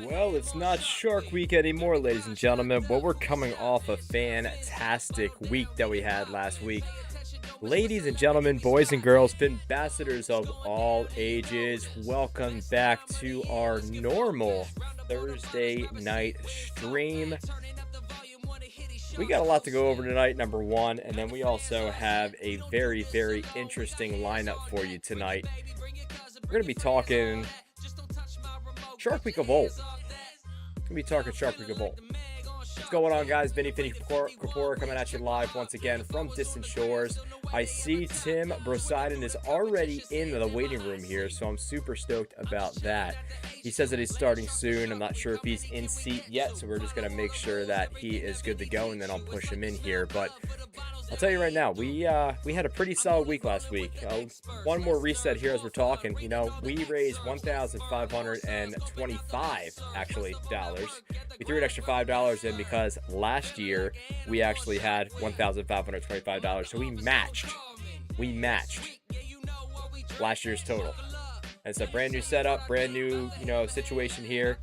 Well, it's not Shark Week anymore, ladies and gentlemen, but we're coming off a fantastic week that we had last week. Ladies and gentlemen, boys and girls, ambassadors of all ages, welcome back to our normal Thursday night stream. We got a lot to go over tonight, number one, and then we also have a very, very interesting lineup for you tonight. We're going to be talking Shark Week of old. We're going to be talking Shark Week of old. What's going on, guys? Vinny Kapora coming at you live once again from distant shores. I see Tim Brosidon is already in the waiting room here, so I'm super stoked about that. He says that he's starting soon. I'm not sure if he's in seat yet, so we're just going to make sure that he is good to go, and then I'll push him in here. But I'll tell you right now, we had a pretty solid week last week. One more reset here as we're talking. You know, we raised $1,525 actually dollars. We threw an extra $5 in because last year we actually had $1,525. So we matched last year's total. It's a brand new setup, brand new, situation here.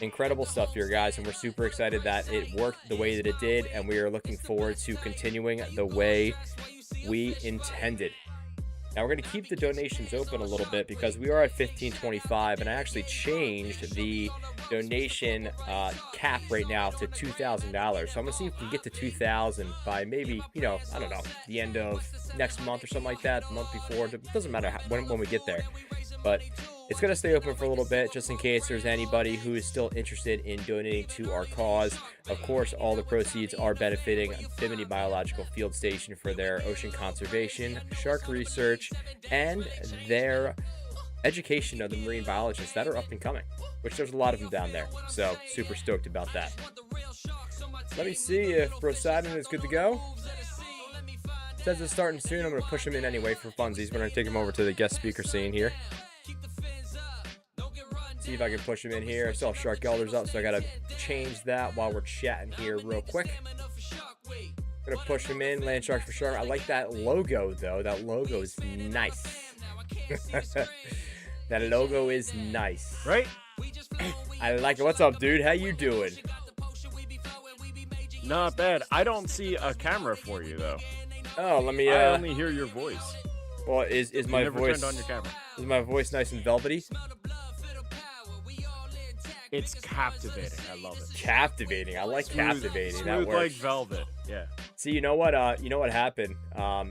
Incredible stuff here, guys, and we're super excited that it worked the way that it did, and we are looking forward to continuing the way we intended. Now, we're going to keep the donations open a little bit because we are at $1,525, and I actually changed the donation cap right now to $2,000. So I'm going to see if we can get to $2,000 by maybe, I don't know, the end of next month or something like that, the month before. It doesn't matter when we get there. But it's going to stay open for a little bit just in case there's anybody who is still interested in donating to our cause. Of course, all the proceeds are benefiting Bimini Biological Field Station for their ocean conservation, shark research, and their education of the marine biologists that are up and coming, which there's a lot of them down there. So super stoked about that. Let me see if Brosidon is good to go. Says it's starting soon. I'm going to push him in anyway for funsies. We're going to take him over to the guest speaker scene here. See if I can push him in here. I still have Shark Elders up, so I gotta change that while we're chatting here real quick. Gonna push him in, Land Sharks for Shark. I like that logo, though. That logo is nice. That logo is nice. Right? I like it. What's up, dude? How you doing? Not bad. I don't see a camera for you, though. Oh, let me, I only hear your voice. Well, is my voice... turned on your camera. Is my voice nice and velvety? It's captivating. I love it. Captivating. I like captivating. Smooth That works. like velvet. Yeah. See, you know what happened? I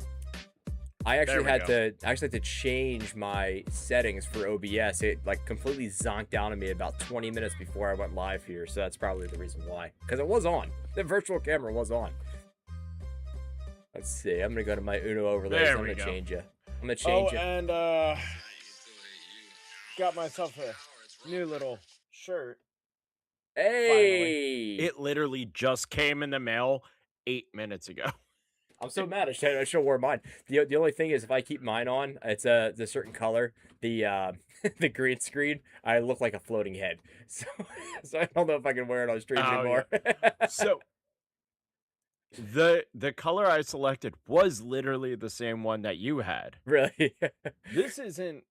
actually had to change my settings for OBS. It like completely zonked down on me about 20 minutes before I went live here, so that's probably the reason why. Because it was on. The virtual camera was on. Let's see. I'm gonna go to my Uno overlays. I'm gonna change it. I'm gonna change it. And got myself a new little shirt. Hey! Finally. It literally just came in the mail 8 minutes ago. I'm so mad. I should have wore mine. The only thing is, if I keep mine on, it's a certain color. The the green screen, I look like a floating head. So I don't know if I can wear it on stream anymore. Yeah. So the color I selected was literally the same one that you had. Really? This isn't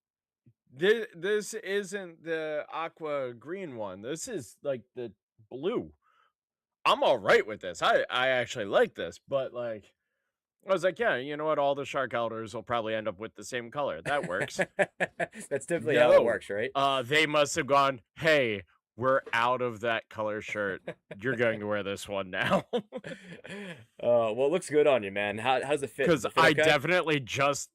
the aqua green one. This is like the blue. I'm all right with this. I actually like this, but like I was like, yeah, you know what? All the Shark Elders will probably end up with the same color. That works. That's typically how it works, right? They must have gone, hey, we're out of that color shirt. You're going to wear this one now. Well, it looks good on you, man. How's it fit? Because I definitely just...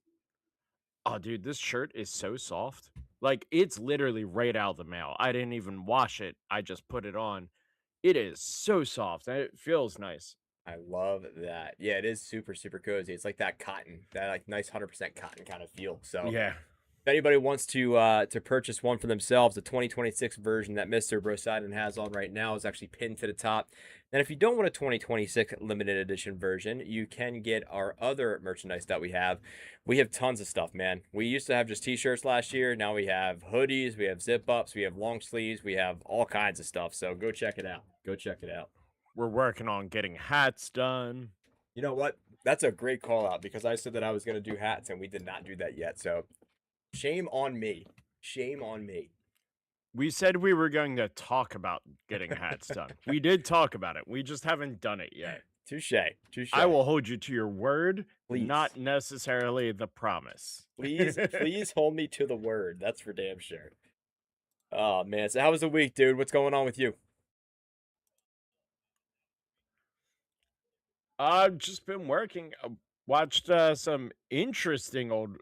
Oh, dude, this shirt is so soft. Like, it's literally right out of the mail. I didn't even wash it. I just put it on. It is so soft, and it feels nice. I love that. Yeah, it is super, super cozy. It's like that cotton, that like nice 100% cotton kind of feel. So yeah. If anybody wants to purchase one for themselves, the 2026 version that Mr. Brosidon has on right now is actually pinned to the top. And if you don't want a 2026 limited edition version, you can get our other merchandise that we have. We have tons of stuff, man. We used to have just t-shirts last year. Now we have hoodies, we have zip-ups, we have long sleeves, we have all kinds of stuff. So go check it out. Go check it out. We're working on getting hats done. You know what? That's a great call out because I said that I was going to do hats and we did not do that yet. So shame on me. Shame on me. We said we were going to talk about getting hats done. We did talk about it. We just haven't done it yet. Touche, touche. I will hold you to your word, Please, not necessarily the promise. please, please hold me to the word. That's for damn sure. Oh man, so how was the week, dude? What's going on with you? I've just been working. Watched some interesting old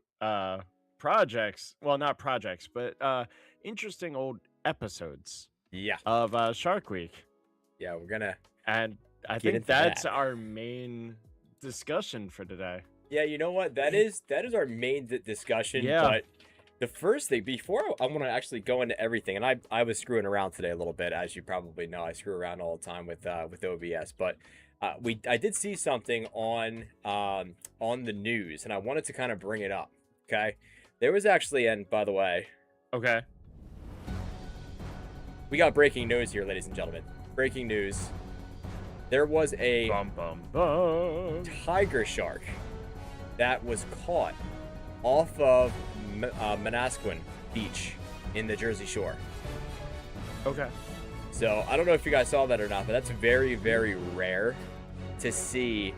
projects. Well, not projects, but interesting old episodes Yeah, of Shark Week. yeah, we're gonna And I get think into that's that. our main discussion for today. Yeah, you know what? That is our main discussion. Yeah. But the first thing before I want to actually go into everything, and I was screwing around today a little bit, as you probably know. I screw around all the time with OBS, but I did see something on the news, and I wanted to kind of bring it up. Okay, there was actually, and by the way, Okay. we got breaking news here, ladies and gentlemen. Breaking news. There was a Bum bum bum. tiger shark that was caught off of Manasquan Beach in the Jersey Shore. Okay. So I don't know if you guys saw that or not, but that's very, very rare to see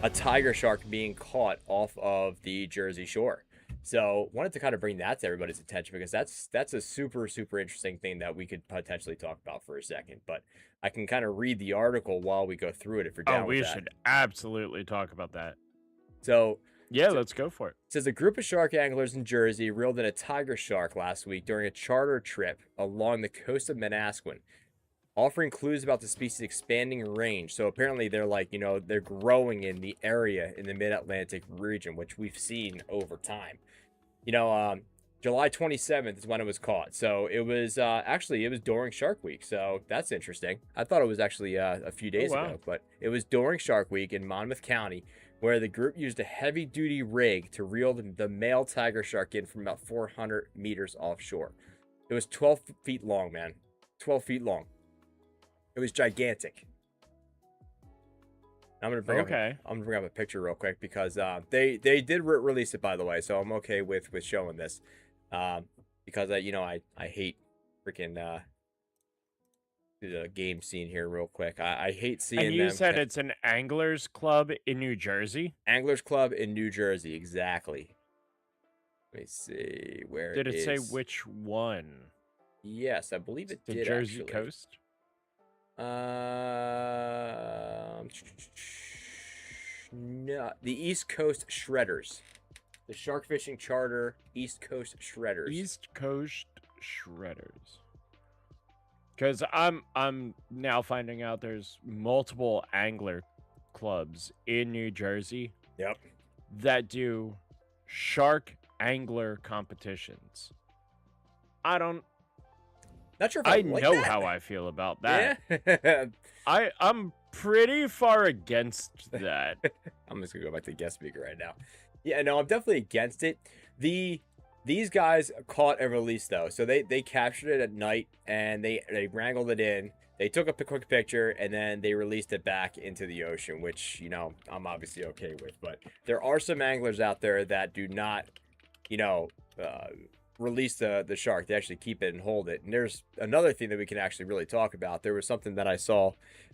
a tiger shark being caught off of the Jersey Shore. So wanted to kind of bring that to everybody's attention because that's a super, super interesting thing that we could potentially talk about for a second. But I can kind of read the article while we go through it if you're Oh, down with we that. should absolutely talk about that. So Yeah, let's go for it. says a group of shark anglers in Jersey reeled in a tiger shark last week during a charter trip along the coast of Manasquan, offering clues about the species' expanding range. So apparently they're like, they're growing in the area in the mid-Atlantic region, which we've seen over time. July 27th is when it was caught. So it was actually it was during Shark Week. So that's interesting. I thought it was actually a few Oh, days wow. ago, but it was during Shark Week in Monmouth County, where the group used a heavy-duty rig to reel the male tiger shark in from about 400 meters offshore. It was 12 feet long, man. 12 feet long. It was gigantic. I'm gonna bring Okay. up. I'm gonna bring up a picture real quick because they did release it, by the way, so I'm okay with showing this, because I hate freaking the game scene here real quick. I hate And seeing you them said it's an anglers club in New Jersey? Anglers Club in New Jersey, exactly. Let me see where Did it it say is. which one? Yes, I believe it The did Jersey actually. coast? No, the East Coast Shredders, the shark fishing charter East Coast Shredders. East Coast Shredders. Because I'm now finding out there's multiple angler clubs in New Jersey Yep. that do shark angler competitions. Not sure if I like know that. how I feel about that. Yeah. I'm pretty far against that. I'm just gonna go back to guest speaker right now. Yeah, no, I'm definitely against it. These guys caught and released though, so they captured it at night and they wrangled it in. They took a quick picture and then they released it back into the ocean, which I'm obviously okay with. But there are some anglers out there that do not, release the shark. They actually keep it and hold it. And there's another thing that we can actually really talk about. There was something that I saw.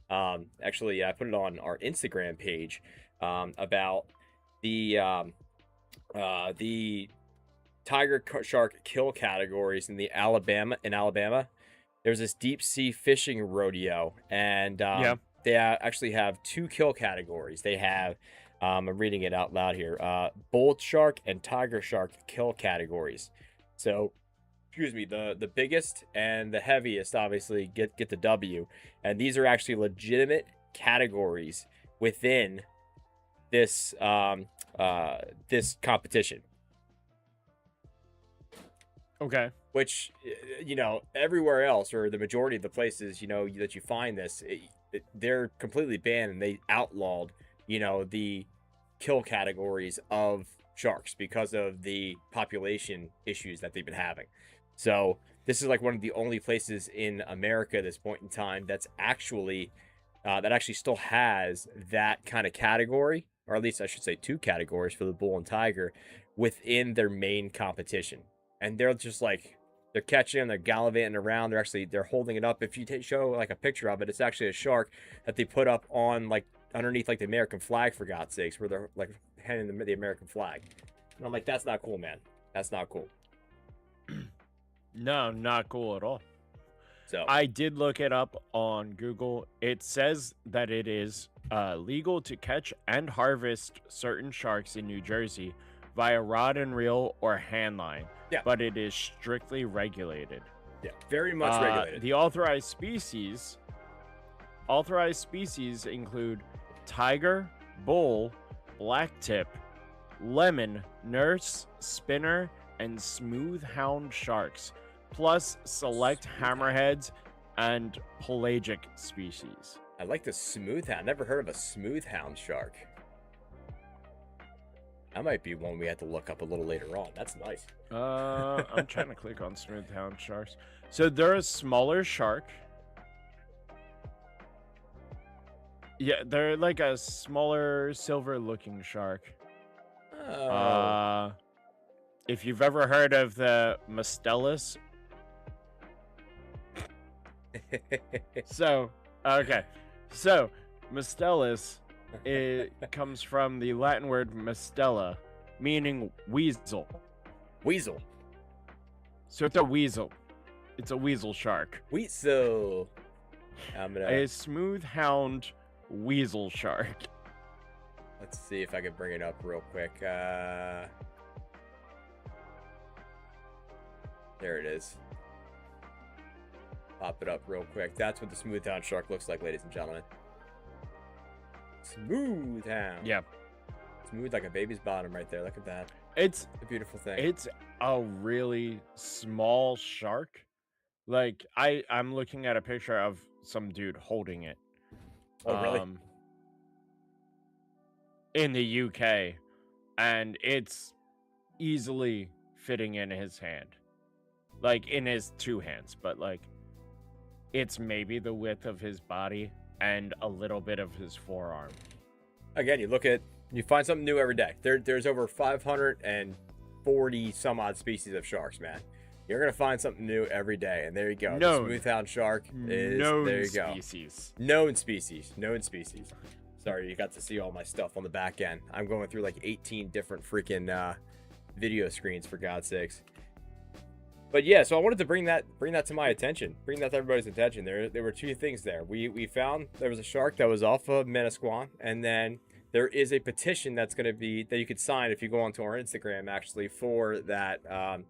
Actually, I put it on our Instagram page about the tiger shark kill categories in Alabama. There's this deep sea fishing rodeo, and Yeah. they actually have two kill categories. They have I'm reading it out loud here. Bull shark and tiger shark kill categories. So, excuse me, the biggest and the heaviest obviously get the W, and these are actually legitimate categories within this this competition. Okay. Which everywhere else, or the majority of the places that you find this, they're completely banned, and they outlawed the kill categories of sharks because of the population issues that they've been having. So this is like one of the only places in America at this point in time that's actually that actually still has that kind of category, or at least I should say two categories for the bull and tiger within their main competition. And they're just like They're catching them, they're gallivanting around. They're holding it up. If you show like a picture of it, it's actually a shark that they put up on like underneath like the American flag, for God's sakes, where they're like handing the American flag. And I'm like, that's not cool, man. That's not cool. No, not cool at all. So I did look it up on Google. It says that it is legal to catch and harvest certain sharks in New Jersey via rod and reel or hand line. Yeah. But it is strictly regulated. yeah, very much regulated. The authorized species include tiger, bull, blacktip, lemon, nurse, spinner, and smooth hound sharks, plus select hammerheads and pelagic species. I like the smooth hound. Never heard of a smooth hound shark. That might be one we have to look up a little later on. That's nice. I'm trying to click on smooth hound sharks. So they're a smaller shark. Yeah, they're like a smaller silver-looking shark. Oh. If you've ever heard of the Mustellus, so Mustellus, it comes from the Latin word mustella, meaning weasel. Weasel. So it's a weasel. It's a weasel shark. Weasel. I'm gonna. A smooth hound weasel shark. Let's see if I can bring it up real quick. There it is. Pop it up real quick. That's what the smooth hound shark looks like, ladies and gentlemen. Smooth hound. Yeah. Smooth like a baby's bottom right there. Look at that. It's a beautiful thing. It's a really small shark. Like I'm looking at a picture of some dude holding it. Oh, really? In the UK, and it's easily fitting in his hand. Like in his two hands, but like it's maybe the width of his body and a little bit of his forearm. Again, you find something new every day. There's over 540 some odd species of sharks, man. You're gonna find something new every day, and there you go. The smooth-hound shark is there. You go. Known species. Sorry, you got to see all my stuff on the back end. I'm going through like 18 different freaking video screens, for God's sakes. But yeah, so I wanted to bring that to my attention, bring that to everybody's attention. There were two things there. We found there was a shark that was off of Manasquan, and then there is a petition that's going to be that you could sign if you go onto our Instagram, actually, for that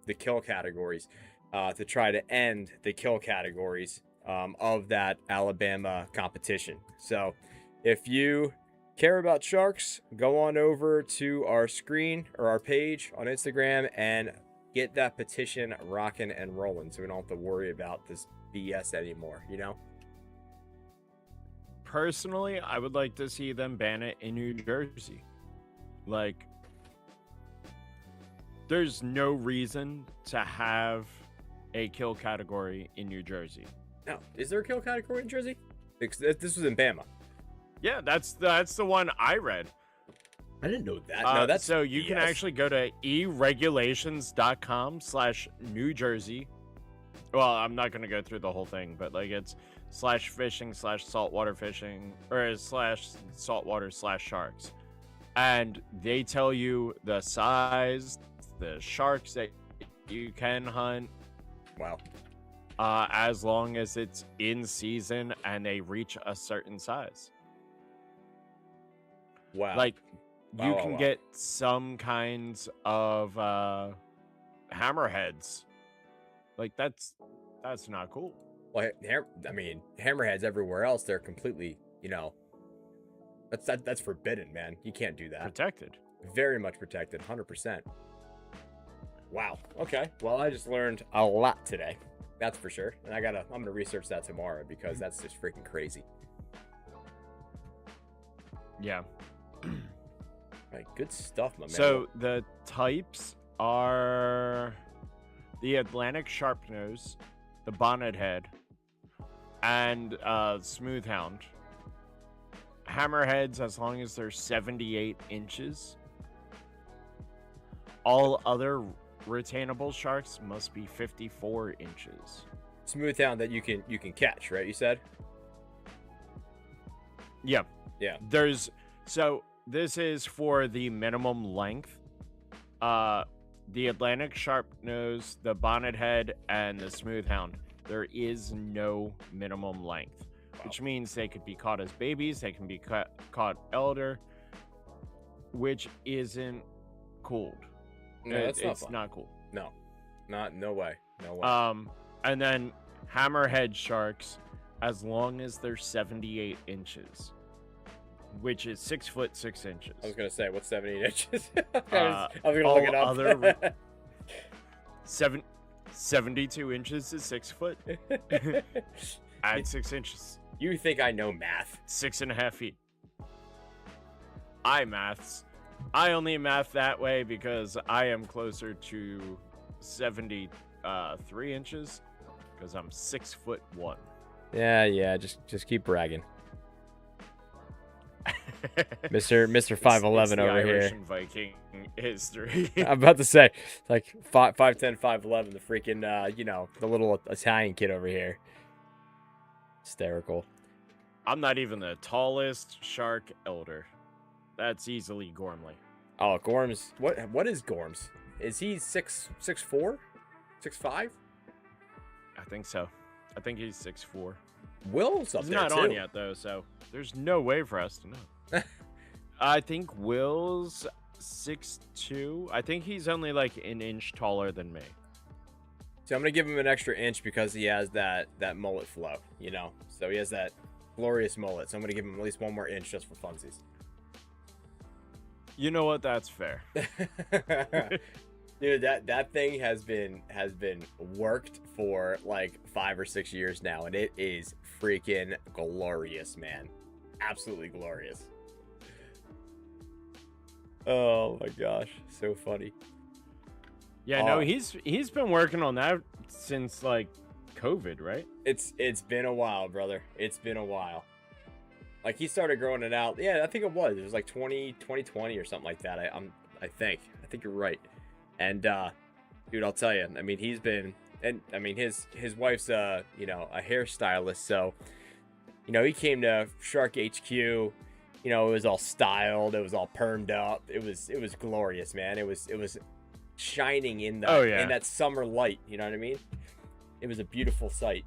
the kill categories, to try to end the kill categories of that Alabama competition. So if you care about sharks, go on over to our screen or our page on Instagram and get that petition rocking and rolling, so we don't have to worry about this BS anymore, you know? Personally, I would like to see them ban it in New Jersey. Like, there's no reason to have a kill category in New Jersey. No, is there a kill category in Jersey? Because this was in Bama. Yeah, that's the one I read. I didn't know that. No, that's so you can actually go to eregulations.com/New Jersey. Well, I'm not going to go through the whole thing, but like it's /fishing/saltwater fishing or /saltwater/sharks. And they tell you the size, the sharks that you can hunt. Wow. As long as it's in season and they reach a certain size. Wow. Like you can get some kinds of hammerheads. Like that's not cool. Well, I mean, hammerheads everywhere else, they're completely, that's forbidden, man. You can't do that. Protected. Very much protected, 100%. Wow. Okay. Well, I just learned a lot today. That's for sure. And I'm gonna research that tomorrow because that's just freaking crazy. Yeah. Right, good stuff, my man. So the types are the Atlantic sharpnose, the bonnethead, and smoothhound. Hammerheads, as long as they're 78 inches. All other retainable sharks must be 54 inches. Smooth hound that you can catch, right? You said. Yeah. Yeah. So this is for the minimum length. The Atlantic sharpnose, the bonnet head, and the smooth hound. There is no minimum length, which means they could be caught as babies. They can be caught elder, which isn't cool. No, that's not It's fun. not cool. No, no way, no way. And then hammerhead sharks, as long as they're 78 inches, which is 6 foot 6 inches. I was gonna say, what's 78 inches? I was gonna look it up. 72 inches is 6 foot. Add 6 inches. You think I know math? 6.5 feet. I only math that way because I am closer to 73 inches because I'm 6'1". Yeah. Just keep bragging. Mr. 5'11" over Irish here. and Viking history. I'm about to say, like 5'10", 5'11", the freaking the little Italian kid over here. Hysterical. I'm not even the tallest shark elder. That's easily Gormley. Oh, Gorms. What is Gorms? Is he 6'4", 6'5"? I think so. I think he's 6'4". Will's up He's there not too. on yet though, so there's no way for us to know. I think Will's 6'2". I think he's only like an inch taller than me. So I'm gonna give him an extra inch because he has that mullet flow, So he has that glorious mullet. So I'm gonna give him at least 1 more inch just for funsies. You know what? That's fair. Dude, that thing has been worked for like 5 or 6 years now, and it is freaking glorious, man. Absolutely glorious. Oh my gosh, so funny. Yeah, no, he's been working on that since like COVID, right? It's been a while, brother. It's been a while. Like he started growing it out. Yeah, I think it was. It was like 2020 or something like that. I think you're right. And dude, I'll tell you. I mean, his wife's a hairstylist, so he came to Shark HQ. It was all styled. It was all permed up. It was glorious, man. It was shining in the in that summer light. You know what I mean? It was a beautiful sight.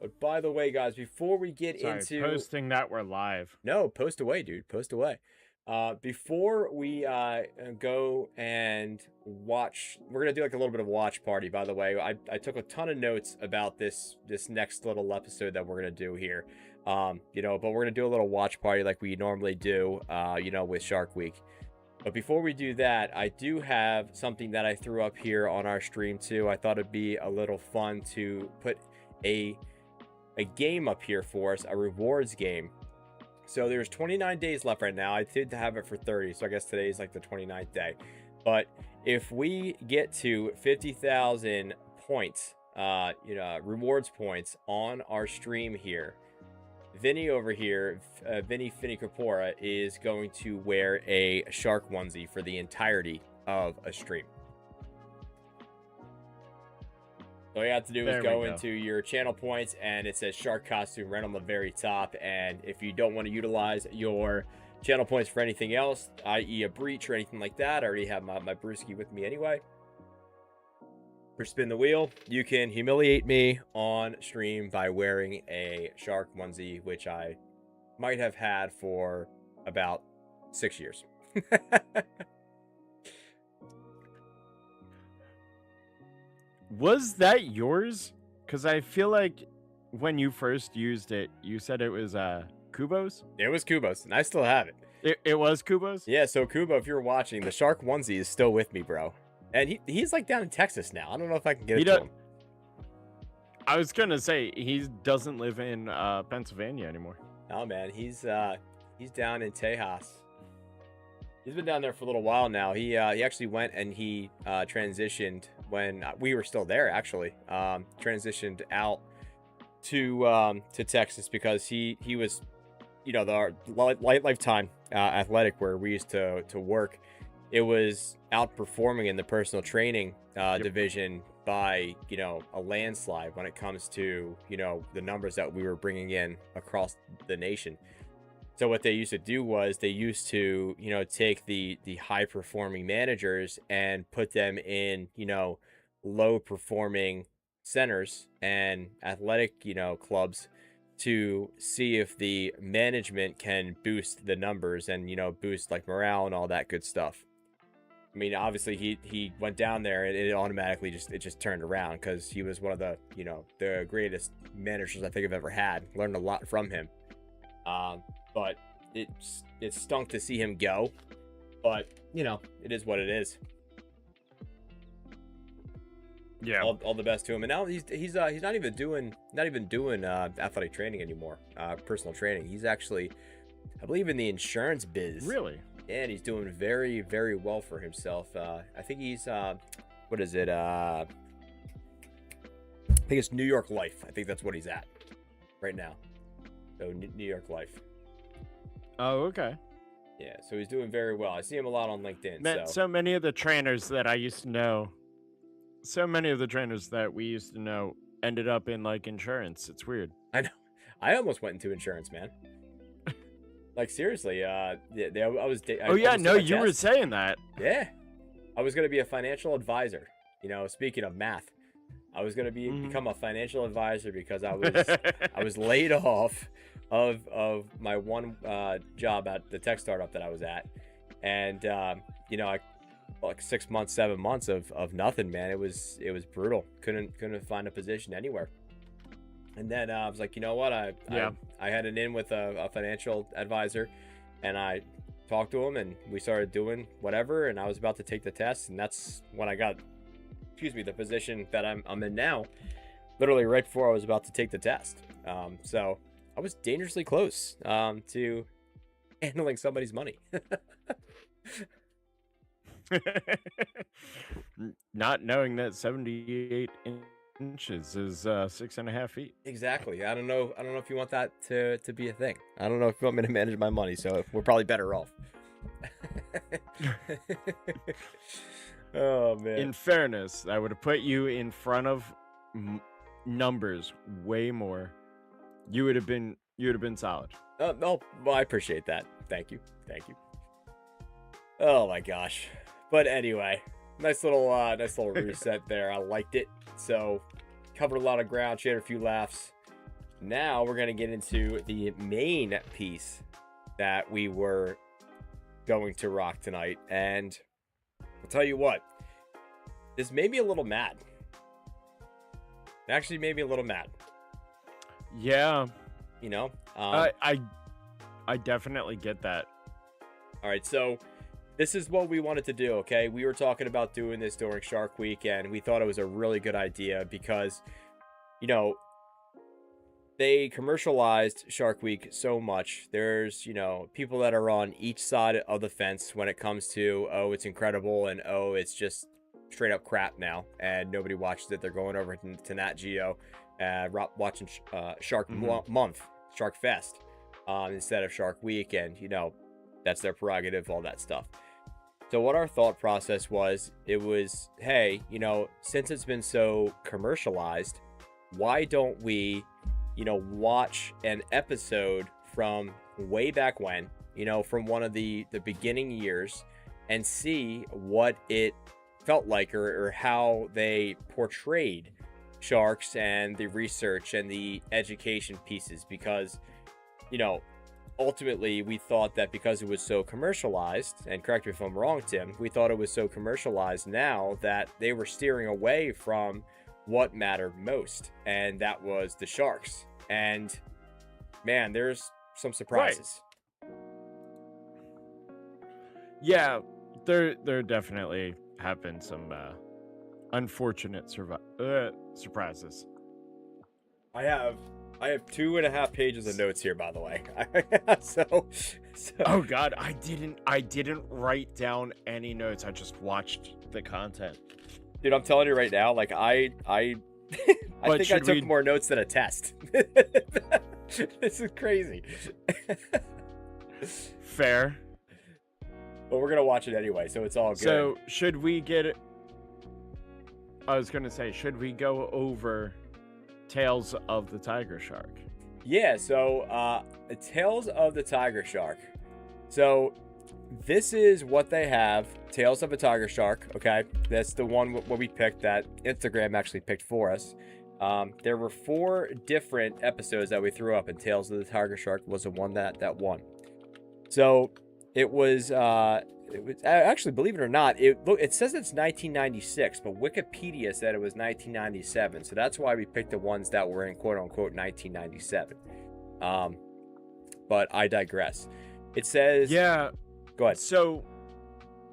But by the way, guys, before we get into posting that we're live. No, post away, dude. Post away. Before we go and watch, we're gonna do like a little bit of watch party. By the way, I took a ton of notes about this next little episode that we're gonna do here. But we're gonna do a little watch party like we normally do, with Shark Week. But before we do that, I do have something that I threw up here on our stream too. I thought it'd be a little fun to put a game up here for us, a rewards game. So there's 29 days left right now. I did have it for 30, so I guess today is like the 29th day. But if we get to 50,000 points, rewards points on our stream here, Vinny over here, Vinny Corpora, is going to wear a shark onesie for the entirety of a stream. So all you have to do is go into your channel points, and it says shark costume right on the very top. And if you don't want to utilize your channel points for anything else, i.e. a breach or anything like that, I already have my brewski with me anyway. Or spin the wheel, you can humiliate me on stream by wearing a shark onesie, which I might have had for about 6 years. Was that yours? Because I feel like when you first used it, you said it was Kubo's? It was Kubo's, and I still have it. It was Kubo's? Yeah, so Kubo, if you're watching, the shark onesie is still with me, bro. And he's like down in Texas now. I don't know if I can get it to him. I was gonna say he doesn't live in Pennsylvania anymore. Oh man, he's down in Tejas. He's been down there for a little while now. He actually went and he transitioned when we were still there. Actually, transitioned out to Texas because he was you know, the lifetime athletic where we used to work, it was outperforming in the personal training division by, you know, a landslide when it comes to, you know, the numbers that we were bringing in across the nation. So what they used to do was they used to, you know, take the high performing managers and put them in, you know, low performing centers and athletic, you know, clubs to see if the management can boost the numbers and, you know, boost like morale and all that good stuff. I mean, obviously he went down there and it automatically just turned around because he was one of the, you know, the greatest managers I think I've ever had. Learned a lot from him. But it stunk to see him go. But, you know, it is what it is. Yeah. All the best to him. And now he's not even doing athletic training anymore. Personal training. He's actually, I believe, in the insurance biz. Really? And he's doing very, very well for himself. I think he's what is it? I think it's New York Life. I think that's what he's at right now. So New York Life. Oh, okay. Yeah, so he's doing very well. I see him a lot on LinkedIn. Man, so many of the trainers that I used to know, so many of the trainers that we used to know ended up in like insurance. It's weird. I know. I almost went into insurance, man. Like seriously, I was. Oh yeah, no, you were saying that. Yeah, I was gonna be a financial advisor. You know, speaking of math, I was gonna become a financial advisor because I was laid off of my one job at the tech startup that I was at, and you know, like 6 months, 7 months of nothing, man. It was brutal. Couldn't find a position anywhere. And then I was like, you know what? I had an in with a financial advisor, and I talked to him, and we started doing whatever. And I was about to take the test, and that's when I got, the position that I'm in now. Literally right before I was about to take the test. So I was dangerously close to handling somebody's money. Not knowing that 78 inches is 6.5 feet. Exactly. I don't know if you want that to be a thing. I don't know if you want me to manage my money, so we're probably better off. Oh man. In fairness, I would have put you in front of numbers way more. You would have been solid. Oh, well, I appreciate that. Thank you. Oh my gosh. But anyway, nice little reset there. I liked it. So covered a lot of ground, shared a few laughs. Now we're gonna get into the main piece that we were going to rock tonight, and I'll tell you what, this made me a little mad. It actually made me a little mad. Yeah. You know, I definitely get that. All right, so this is what we wanted to do, okay? We were talking about doing this during Shark Week, and we thought it was a really good idea because, you know, they commercialized Shark Week so much. There's, you know, people that are on each side of the fence when it comes to, oh, it's incredible, and oh, it's just straight up crap now, and nobody watches it. They're going over to Nat Geo, watching Shark Month, Shark Fest, instead of Shark Week, and, you know, that's their prerogative, all that stuff. So what our thought process was, it was, hey, you know, since it's been so commercialized, why don't we, you know, watch an episode from way back when, you know, from one of the beginning years, and see what it felt like, or how they portrayed sharks and the research and the education pieces, because, you know, ultimately we thought that because it was so commercialized, and correct me if I'm wrong, Tim, we thought it was so commercialized now that they were steering away from what mattered most, and that was the sharks. And man, there's some surprises. Right. Yeah, there definitely have been some unfortunate surprises. I have 2.5 pages of notes here, by the way. so Oh god, I didn't write down any notes. I just watched the content. Dude, I'm telling you right now, like I think I took more notes than a test. This is crazy. Fair. But we're gonna watch it anyway, so it's all good. So should we get it? I was gonna say, should we go over Tales of the Tiger Shark? Yeah, so Tales of the Tiger Shark. So this is what they have. Tales of a Tiger Shark. Okay, that's the one what we picked, that Instagram actually picked for us. There were 4 different episodes that we threw up, and Tales of the Tiger Shark was the one that won. So it was actually, believe it or not, it says it's 1996, but Wikipedia said it was 1997. So that's why we picked the ones that were in quote unquote 1997. But I digress. It says, Yeah. Go ahead. So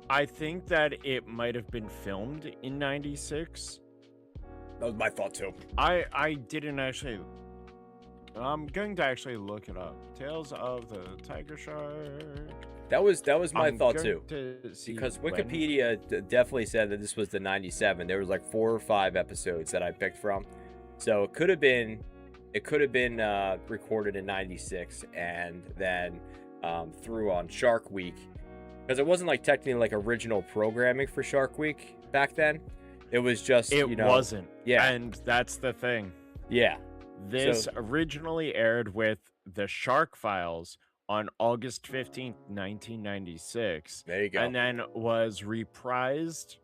I think that it might have been filmed in 96. That was my thought too. I didn't actually. I'm going to actually look it up. Tales of the Tiger Shark. That was my I'm thought going too. to see Because when. Wikipedia definitely said that this was the 97. There was like 4 or 5 episodes that I picked from. So it could have been recorded in 96 and then through on Shark Week. Because it wasn't like technically like original programming for Shark Week back then. It was just, It wasn't. Yeah. And that's the thing. Yeah. This originally aired with The Shark Files on August 15th, 1996. There you go. And then was reprised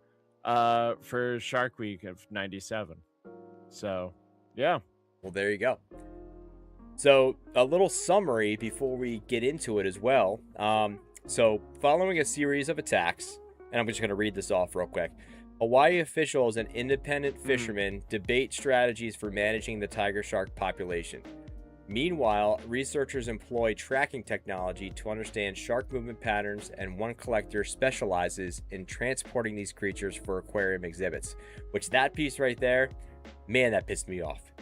for Shark Week of 97. So, yeah. Well, there you go. So a little summary before we get into it as well. So following a series of attacks, and I'm just going to read this off real quick. Hawaii officials and independent fishermen debate strategies for managing the tiger shark population. Meanwhile, researchers employ tracking technology to understand shark movement patterns, and one collector specializes in transporting these creatures for aquarium exhibits. Which, that piece right there, man, that pissed me off.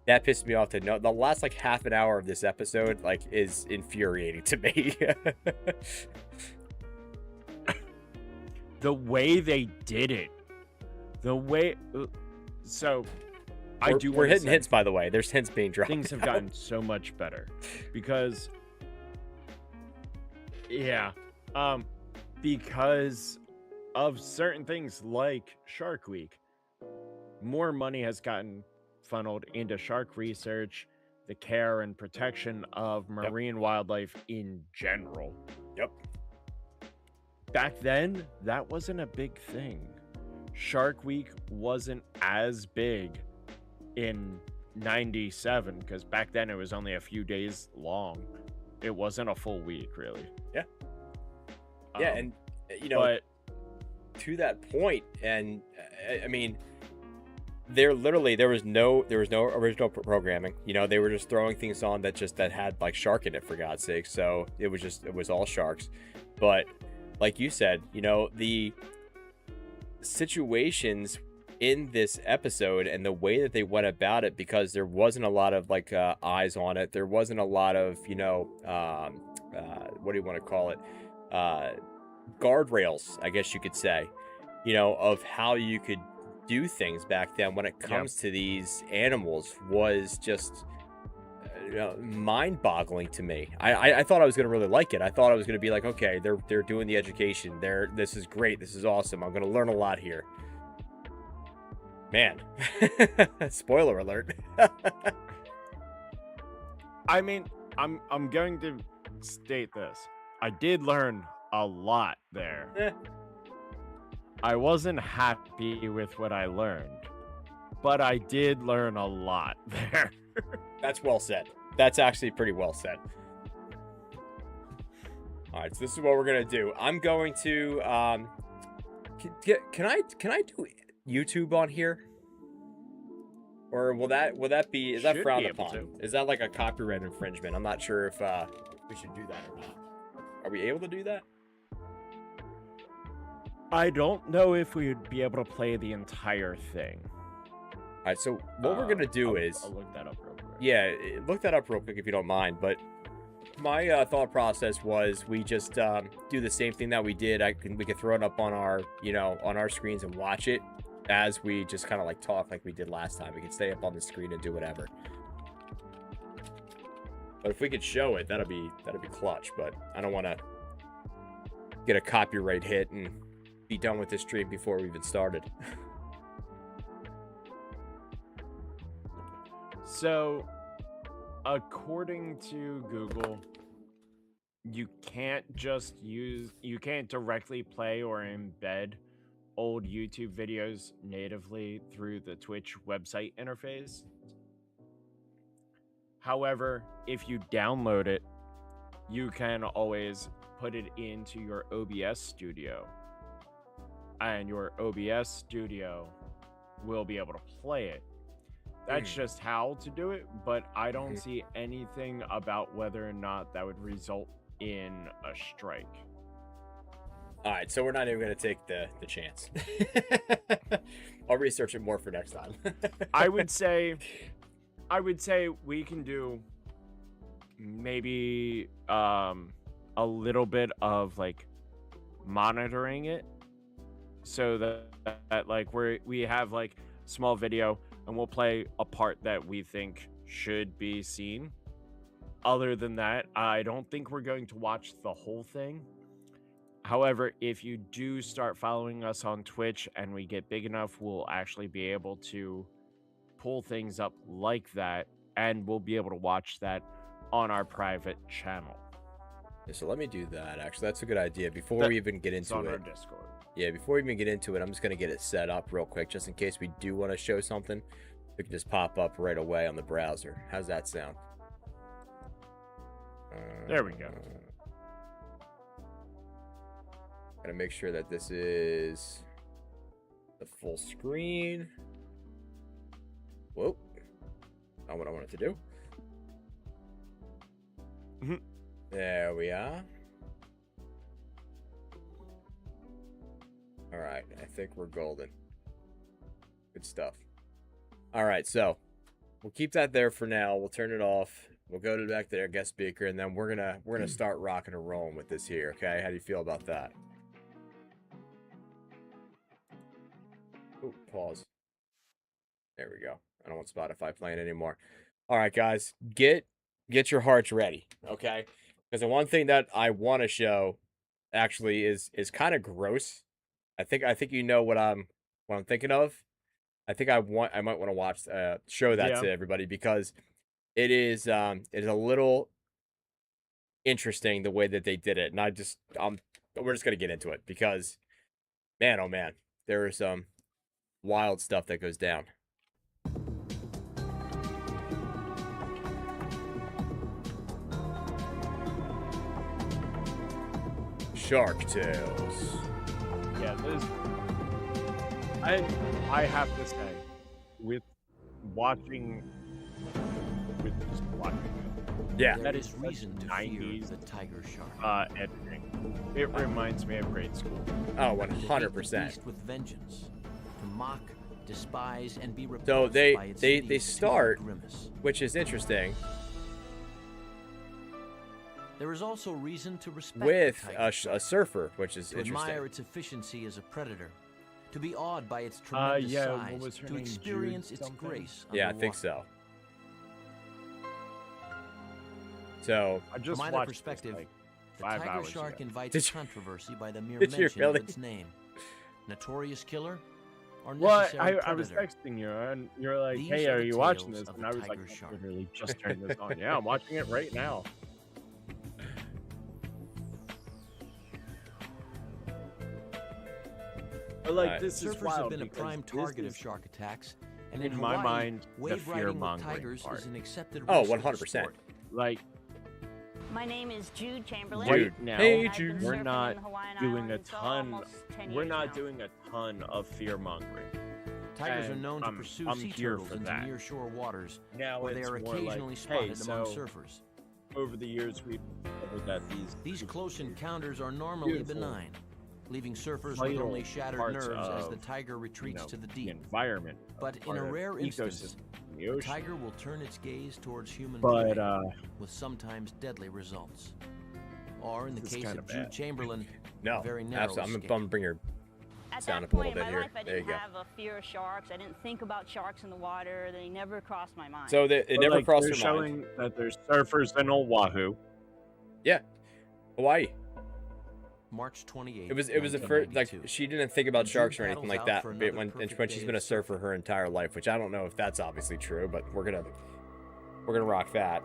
That pissed me off to know. The last like half an hour of this episode like is infuriating to me. The way they did it. The way. So, we're hitting hints, by the way. There's hints being dropped. Things have gotten so much better because, because of certain things like Shark Week, more money has gotten funneled into shark research, the care and protection of marine wildlife in general. Yep. Back then, that wasn't a big thing. Shark Week wasn't as big in 97 because back then it was only a few days long. It wasn't a full week, really. Yeah. Yeah, and but to that point, and I mean, there was no original programming. They were just throwing things on that had like shark in it, for God's sake. So it was all sharks. But like you said, the situations in this episode and the way that they went about it, because there wasn't a lot of like eyes on it. There wasn't a lot of what do you want to call it, guardrails, I guess you could say, of how you could do things back then when it comes to these animals, was just mind-boggling to me. I thought I was gonna really like it. I thought I was gonna be like, okay, they're doing the education. This is great. This is awesome. I'm gonna learn a lot here. Man, spoiler alert. I mean, I'm going to state this. I did learn a lot there. I wasn't happy with what I learned, but I did learn a lot there. That's well said. That's actually pretty well said. All right, so this is what we're gonna do. I'm going to can I do YouTube on here, or will that be, is that frowned upon? Is that like a copyright infringement? I'm not sure if we should do that or not. Are we able to do that? I don't know if we would be able to play the entire thing. All right, so what we're gonna do is I'll look that up real quick. Yeah, look that up real quick if you don't mind. But my thought process was we just do the same thing that we did. We could throw it up on our on our screens and watch it as we just kind of like talk like we did last time. We could stay up on the screen and do whatever. But if we could show it, that'd be clutch. But I don't want to get a copyright hit and be done with this stream before we even started. So, according to Google, you can't directly play or embed old YouTube videos natively through the Twitch website interface. However, if you download it, you can always put it into your OBS studio, and your OBS studio will be able to play it. That's just how to do it, but I don't see anything about whether or not that would result in a strike. All right, so we're not even going to take the chance. I'll research it more for next time. I would say we can do maybe a little bit of like monitoring it, so that like we have like small video and we'll play a part that we think should be seen. Other than that, I don't think we're going to watch the whole thing. However, if you do start following us on Twitch and we get big enough, we'll actually be able to pull things up like that, and we'll be able to watch that on our private channel. Yeah, so let me do that. Actually, that's a good idea. Before we even get into on it, our Discord. Yeah, before we even get into it, I'm just going to get it set up real quick, just in case we do want to show something. We can just pop up right away on the browser. How's that sound? There we go. Gotta make sure that this is the full screen. Whoa. Not what I wanted to do. There we are. All right, I think we're golden. Good stuff. All right, so we'll keep that there for now. We'll turn it off. We'll go to back to our guest speaker, and then we're gonna start rocking and rolling with this here. Okay, how do you feel about that? Oh, pause. There we go. I don't want Spotify playing anymore. All right, guys, get your hearts ready, okay? Because the one thing that I want to show actually is kind of gross. I think you know what I'm thinking of. I think I might want to watch show that to everybody, because it is a little interesting the way that they did it, and we're just gonna get into it because, man, oh man, there is some wild stuff that goes down. Shark Tales. Yeah, I have to say, with just watching it, Yeah, that is reason to fear the tiger shark. Editing. It reminds me of grade school. oh, 100%. Beast with vengeance, to mock, despise, and be repulsed So by its they hideous start, grimace. which is interesting, There is also reason to respect with the tiger a shark, surfer, which is to interesting. admire its efficiency as a predator, to be awed by its tremendous What size, was her to name? experience Jude its something? grace. Yeah, I think underwater. so. So I just From either watched perspective, this, like, the 5 tiger hours shark ago. invites Did you- controversy by the mere Did you mention really? of its name. Notorious killer or Well, necessary I was predator? texting you, and you're like, These "Hey, are are the you watching tales this?" of And the I was like, tiger "I shark." literally just turned this on." Yeah, I'm watching it right now. But like, Right. this is Surfers wild have been a because prime this target of is, shark attacks, and in in my Hawaii, mind, the wave riding with fear-mongering tigers part. is an accepted Oh, risk of the 100%. sport. like, My name is Jude Chamberlain. right Jude. now, Hey, and I've been Jude. we're surfing not in the Hawaiian doing a Islands ton. almost 10 We're years not now. doing a ton of fear mongering. Tigers are And known to I'm pursue sea here turtles for into that. nearshore waters, Now where they it's are more occasionally like, spotted hey, among so surfers. over the years we've discovered that These close encounters are normally beautiful, benign, leaving surfers with vital only shattered parts nerves as the of, tiger retreats to the the deep. environment, But in part a of rare instance, ecosystem in the the ocean. tiger will turn its gaze towards human But prey, with sometimes deadly results. Or in the This is case kinda of Jude bad. Chamberlain, no, very narrow absolutely. I'm escape. gonna bring her. At sound that up a point little in bit my here. life, I There you didn't go. have a fear of sharks. I didn't think about sharks in the water. They never crossed my mind. So it But, never like, crossed they're her mind. showing that there's surfers in Oahu. Yeah, Hawaii. March 28th. It was the first, like, 1992. she didn't think about Jude sharks or anything paddles like out that for but another when perfect she's day been a of surfer her entire life, which I don't know if that's obviously true, but we're gonna rock that.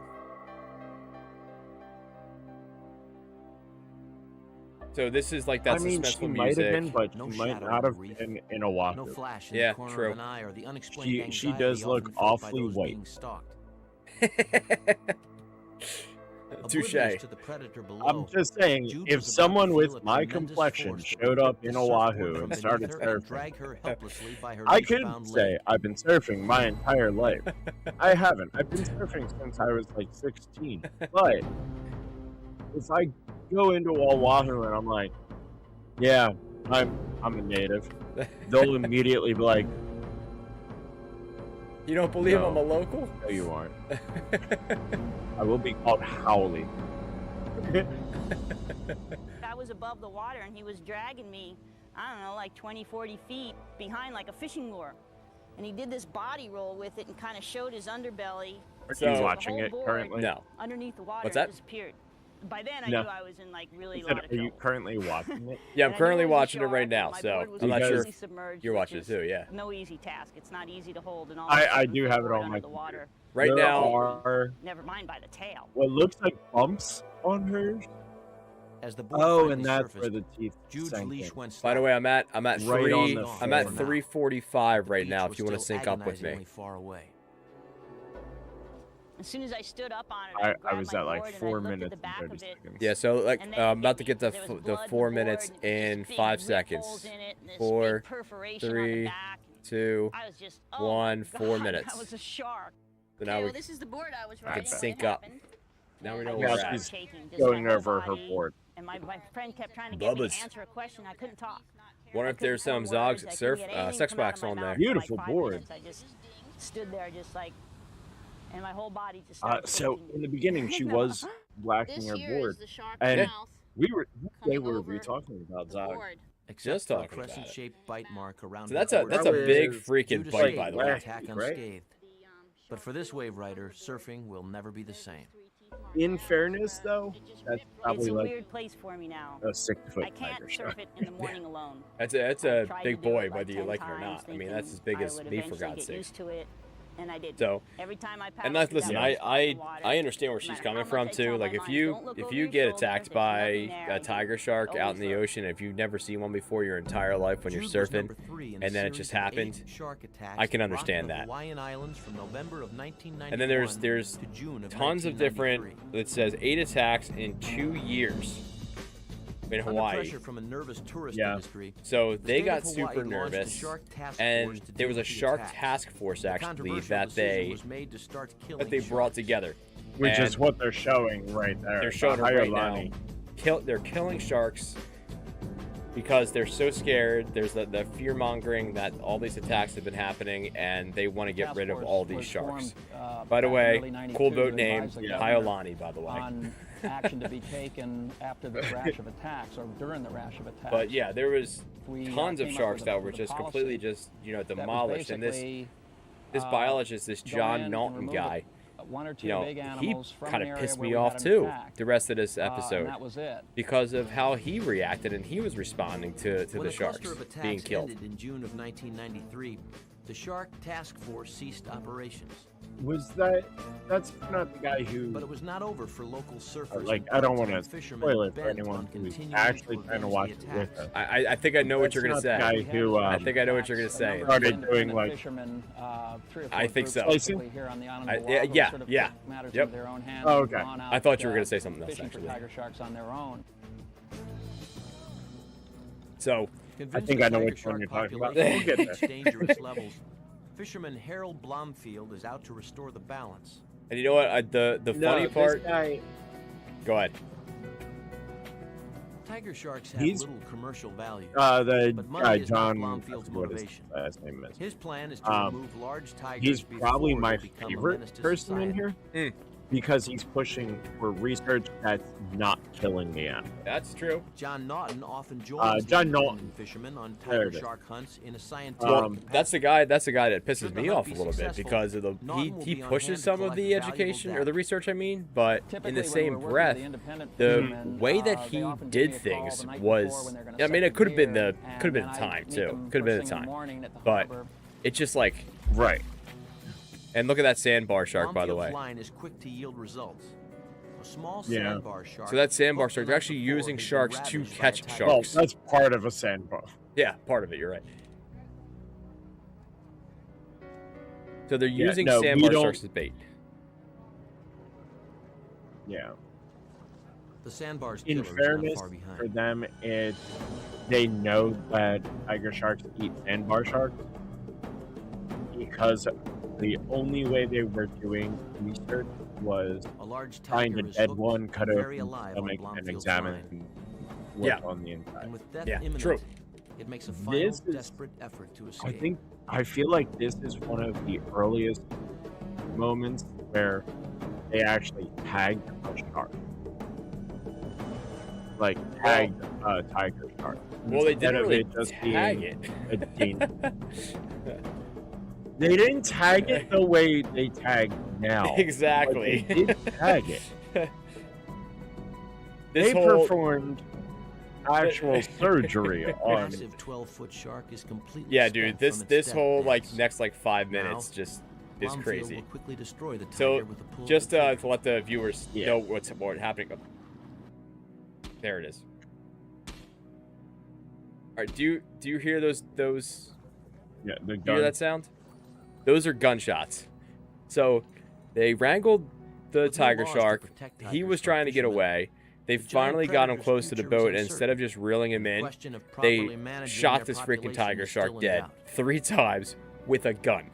So this is like that I mean, she suspenseful might have been, music. but No she might shadow not on the have reef. been in No Oahu. flash in Yeah, the corner true. of an eye or the unexplained She anxiety does look often felt by awfully those white. being stalked. Touche. Oblivious to the predator below, I'm just saying, Jude if was about to someone feel with a my tremendous complexion force that showed would up rip in the surfboard Oahu from and beneath started her and surfing, drag her helplessly by her I could leash-bound say leg. I've been surfing my entire life. I haven't. I've been surfing since I was like 16. But if I go into Oahu and I'm like, yeah, I'm a native, they'll immediately be like, You don't believe No. I'm a local? no, you aren't. I will be called Howley. I was above the water and he was dragging me, I don't know, like 20, 40 feet behind like a fishing lure. And he did this body roll with it and kind of showed his underbelly. Are So- you watching The it whole board currently? No. underneath the water What's and that? disappeared. By then I No. knew I was in like really I a said, lot of are you trouble. currently watching it? Yeah, I'm And I knew currently it was a watching it right shark, now, and my so board was I'm not sure completely if submerged, you're which watching it is too, yeah. No easy task. It's not easy to hold. And all I do have it on my the water. right There now. are Never mind by the tail. what looks like bumps on hers. As the board Oh, finally and that's surfaced, where the teeth Jude's sank leash in. went By the slack. way, I'm at Right on three. the I'm at floor. 345 right The now. beach If you was want to still sync up with me. agonizingly far away. As soon as I stood up on it, I grabbed was my at like board and I 4 looked at minutes the and back 30 of it. seconds. Yeah, so like And then I'm it about to hit get me. There was the blood in 4 the minutes board, and in just big 5 rip seconds. holes in it, and this big 4, perforation on the 3, back. 2. I was just, oh 1, my 4 God, minutes. That was a shark. So now Okay, we well, this is the board I was can riding when sync it up. happened. Now we And know I where Yeah, we're started at. she's shaking, just going my whole over her body, board. And my friend kept trying to get me Bubba's. to answer a question. I couldn't talk. Wonder I if there's couldn't some tell Zogs words, I couldn't surf get anything sex come out of box my on mouth there. for like Beautiful 5 board. minutes. I just stood there just like, and my whole body just So started shaking. in the beginning, she was blacking This her here board, is the shark and mouth we coming were over talking about the Zog. board. Except Just for a talking about it. crescent-shaped bite mark around So her that's a board. that's a That big was freaking Jude bite, escaped by the the way. attack right? unscathed. But for this wave rider, surfing will never be the same. In fairness, though, that's It's probably a like weird place for me now. a 6-foot I can't tiger surf shark. it in the morning alone. That's I've a tried big to do boy, it like whether you 10 like it or times, not. I mean, thinking that's as big I as would me, for eventually God's get sake. used to it, and I didn't. So, Every time I and paddled that's, through listen, that I water, I understand where no she's matter coming how from much I tell too. my Like if mind, you "Don't look if over you your get shoulder, attacked there's by nothing there." a tiger shark out in Always the look. ocean, if you've never seen one before your entire life when you're Jude was surfing, number 3 in a and then it series just of 8 happened, shark attacks I can that rocked understand the that. Hawaiian Islands from November of 1991 and then there's to June of tons of different. 1993. It says 8 attacks in 2 years in Under Hawaii. pressure from a nervous tourist Yeah. industry, So the they state got of Hawaii super launched a nervous, shark task and force to there was deal a with the shark attacks. task force The actually controversial that decision they was made to start killing brought sharks. together. Which And is what they're showing right there. they're showing it right now. Higher They're killing sharks because they're so scared. There's the fear mongering that all these attacks have been happening, and they want to get Task rid of force all these was sharks. formed, By the back in way, early 92 cool to boat name, advise the governor Haiolani, by the way. on action to be taken after the rash of attacks or during the rash of attacks. But yeah, there was We, tons of came up sharks with that were with a just policy completely just that was demolished. And basically, this uh, biologist, this go in John and Naughton remove guy, one or two you know, big he animals from kind an of area pissed where me we had off an too. attack. The rest of this And episode that was it. because of how he reacted and he was responding to When the a sharks cluster of attacks being killed. ended in June of 1993, the Shark Task Force ceased operations. that's not the guy who, But it was not over for local surfers. like, and I don't part-time want to fishermen spoil it for bent anyone on who's continuing actually to trying to avenge watch the it with attacks. us. I think I know what That's you're gonna not say. the guy We had who, I think I know what you're gonna attacks, a say. number of Started independent doing, like- fishermen, 3 or 4 I think groups so. basically here on the island of yeah, Oahu yeah, sort of yeah. took matters Yep. into their own hands. Oh, and okay. gone I out, thought you were gonna say something else, fishing actually. for tiger sharks on their own. So Convinced think the I know tiger which one shark you're talking about. population We'll get had there. reached dangerous levels. Fisherman Harold Blomfield is out to restore the balance. and you know what? The funny part. This guy, Go ahead. Tiger sharks have He's- little commercial value. the But money guy is not John, Blomfield's I forget what his motivation. last name is. His plan is to Um, remove large tigers He's probably before my they become a menace favorite to person in society. here. because he's pushing for research that's not killing the animal. That's true. John Naughton often joins John the Naughton. independent fishermen on There tiger it is. shark hunts in a scientific Well, Um, that's the guy. That's the guy that pisses Should the me hunt off be a little bit successful, because of the Naughton will he be on pushes hand to some of collect the valuable education or data. the research. I mean, but in Typically, the when same we're working breath, with independent the fishermen, way that they he often give did me a call things the night was. before when they're gonna I mean, set it could have been gear, the and could have been then the I time meet too. them Could have been first the thing in time. morning at the But harbor. it's just like, right. and look at that sandbar shark, by the Blomfield's way. line is quick to yield results. A small Yeah. sandbar shark. So that sandbar hooked the shark, they're night actually before using had been sharks to ravaged by a catch tiger. Well, sharks. that's part of a sandbar. Yeah, part of it. You're right. So they're Yeah, using no, we sandbar don't- sharks as bait. Yeah. The sandbar's In killer is fairness, not far for behind. them, they know that tiger sharks eat sandbar sharks because the only way they were doing research was A large find tiger a is dead hooked one, cut very open alive on stomach, and Blomfield's examine line. what's Yeah. on the inside. And with death Yeah, imminent, true. it makes a final This is- desperate effort to escape. I feel like this is one of the earliest moments where they actually tagged a shark. Like tagged a tiger shark. Well, they instead didn't of really it just tag being it. a danger. They didn't tag it the way they tag now. Exactly. But they did tag it. This They whole performed actual surgery A on. massive 12-foot shark is completely yeah, spent dude. from This its this death whole like dance. next like 5 Now, minutes just is Blomfield crazy. will quickly destroy the So tiger with a pull just of the to let the viewers Yeah. know what's happening. There it is. All right, do you hear those? Yeah, the Do you gun. hear that sound? Those are gunshots. So they wrangled the With no tiger laws to shark. protect He tigers was from trying to get fishermen, away. They the giant finally got him predator's close to the future was boat, and instead of uncertain. just reeling him The in, question of they properly managing shot their this freaking population tiger is shark still in dead doubt. 3 times with a gun.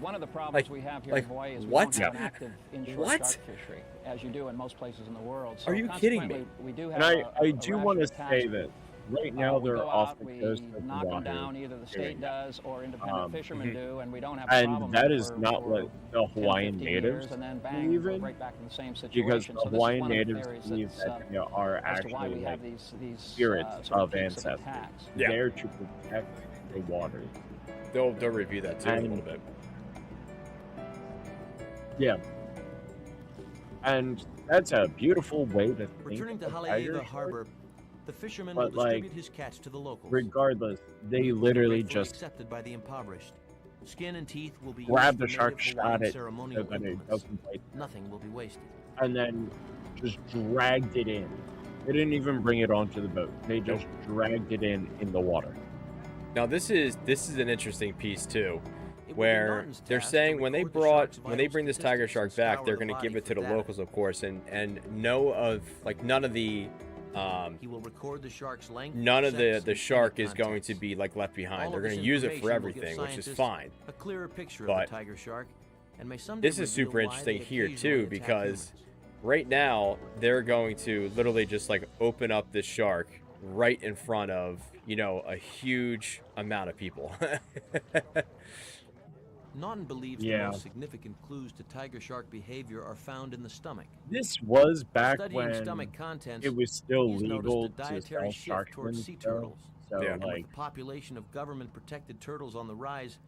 One of the problems Like- we have here like, in Hawaii is we what? don't have an active inshore What? shark fishery, as you do in most places in the world. So Are you kidding me? consequently, We do have And I a do rash want to of attacks. say that right now We they're go off out, the we coast of knock them Oahu. down, either the state doing that. does or independent fishermen mhm. do, and we don't have a problem And that is for- not for what the 10, Hawaiian 15 natives years, and then bang, believe we're in, right back in the same situation. because the So this is Hawaiian one of the natives theories believe that's, that they are as to why actually we like have these spirits sort of peaks ancestors attacks. Yeah. there to protect the waters. They'll review that too in a And- little bit. Yeah. And that's a beautiful way to think Returning to of tiger Haleiwa sharks. Harbor, the fisherman will But, like, distribute his catch to the locals. Regardless, they literally Gratefully just accepted by the impoverished. Skin and teeth will be grab used the for shark, native shot Hawaiian it so ceremonial that it implements. doesn't bite, Nothing will be wasted. and then just dragged it in. They didn't even bring it onto the boat. They just dragged it in the water. Now this is an interesting piece too, It will be where Norton's they're task to saying when they record the shark's when they vital bring this tiger statistics shark and back, scour they're the going to give body it to for the data. locals, of course, and none of the He will record the shark's length, none of sex, the and shark stomach is going to contents. be like left behind. All They're of going to this use it for information will give everything, which is scientists fine. A clearer picture But of the tiger shark, and may someday This is reveal super why interesting they here occasionally too, attack because humans. right now they're going to literally just like open up this shark right in front of, you know, a huge amount of people. Naughton believes Yeah. the most significant clues to tiger shark behavior are found in the stomach. This was back Studying when stomach contents, it was still he's noticed legal a to dietary sell shift shark towards fins, sea though. turtles. Yeah. So, And with like, the population of government-protected turtles on the rise,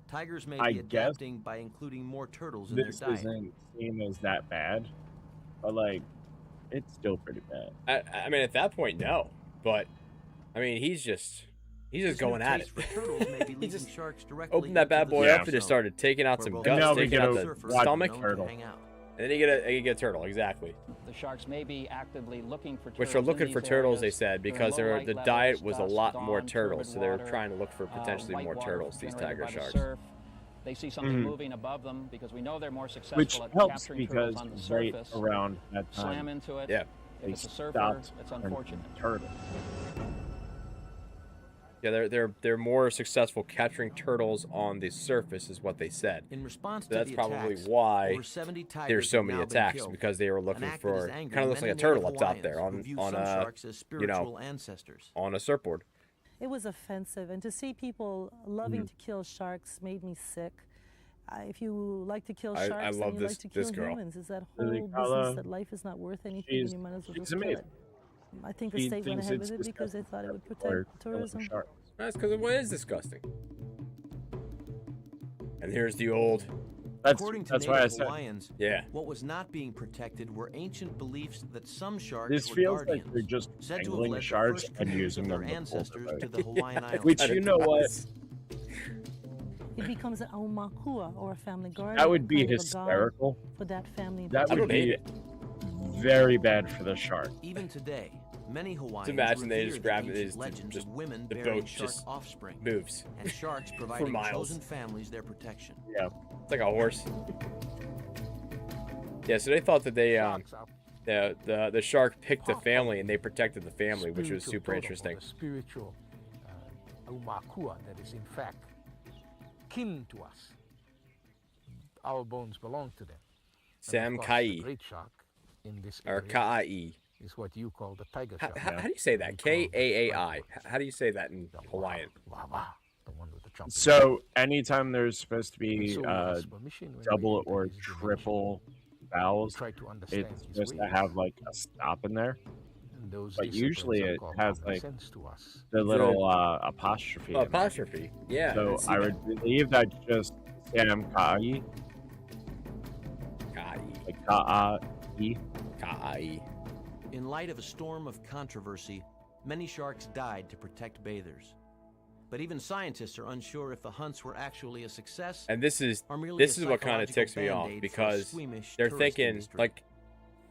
tigers may I be guess adapting by including more turtles in their this diet. isn't seen as that bad, but like, it's still pretty bad. I mean, at that point, no, but I mean, he's just This new going at it. taste for turtles may be He leading just sharks directly opened that bad into the boy Yeah. up and just started taking out where some both guts, now we taking get out a the surfers watch are stomach, known to turtle. hang out. and then you get a turtle, exactly. The sharks may be actively looking for turtles. Which are in looking for these turtles, they areas said, during because low the light levels, diet was a dusk, lot dawn, more turtles, turbid so they were water, trying to look for potentially white more water turtles, these generated tiger by the sharks. surf. They see something Mhm. moving above them because we know they're more successful Which at helps capturing because turtles on the right surface. around that Slam time, into it. Yeah. If they it's a surfer, stopped it's hunting unfortunate. turtles. Yeah, they're more successful capturing turtles on the surface, is what they said. In response So to that's the probably attacks, why over 70 tigers there's so have many now been attacks, killed, because they were an looking act that for has angered kind of looks like a many turtle native up top there Hawaiians who view some sharks as spiritual ancestors. on a surfboard. It was offensive, and to see people loving to kill sharks made me sick. If you like to kill I sharks, love then you this- like to kill this girl. humans. It's that Lily whole Kala, business that life is not worth anything and you might as well just kill it. I think the She state went thinks ahead it's with it because they disgusting thought it would or protect killing tourism. sharks. That's because what is disgusting. And here's the old. According to That's why I native said Hawaiians, Yeah. what was not being protected were ancient beliefs that some sharks this were feels guardians, like they're just said to have angling led the sharks first and canoes using of their them to pull the ancestors boat. to the Hawaiian Islands. Which, you know what? It becomes an aumakua, or a family guardian. That would be kind of a god hysterical. for that family. That I would don't hate be it. very bad for the shark. Even today, many Hawaiians imagine they revere just the grab it, ancient just- legends just- of women the bearing boat shark just offspring, Moves. and sharks providing miles. chosen families their protection. Yeah. It's like a horse. Yeah, so they thought that they the shark picked the family and they protected the family, which was super interesting. Spiritual aumakua that is in fact kin to us. Our bones belong to them. Sam And of course, Kai the great shark in this or area Kai. is what you call the tiger How, shark. how do you say that? Kaai. How do you say that in Hawaiian? Wawa, the one with the trumpet. So anytime there's supposed to And be so we ask permission when we double enter or his dimension. triple We vowels, try to understand it's his supposed to ways, have like a stop in there. and those but usually disciplines are it called has, common like, sense to us. The little apostrophe. Oh, in there. apostrophe. Yeah. So see I that. would believe that's just Sam Kai, Kai. like Ka'i. Kai. In light of a storm of controversy, many sharks died to protect bathers. But even scientists are unsure if the hunts were actually a success. And this is or merely a what kind of psychological ticks me off Band-Aid for a because squeamish they're tourist thinking industry. like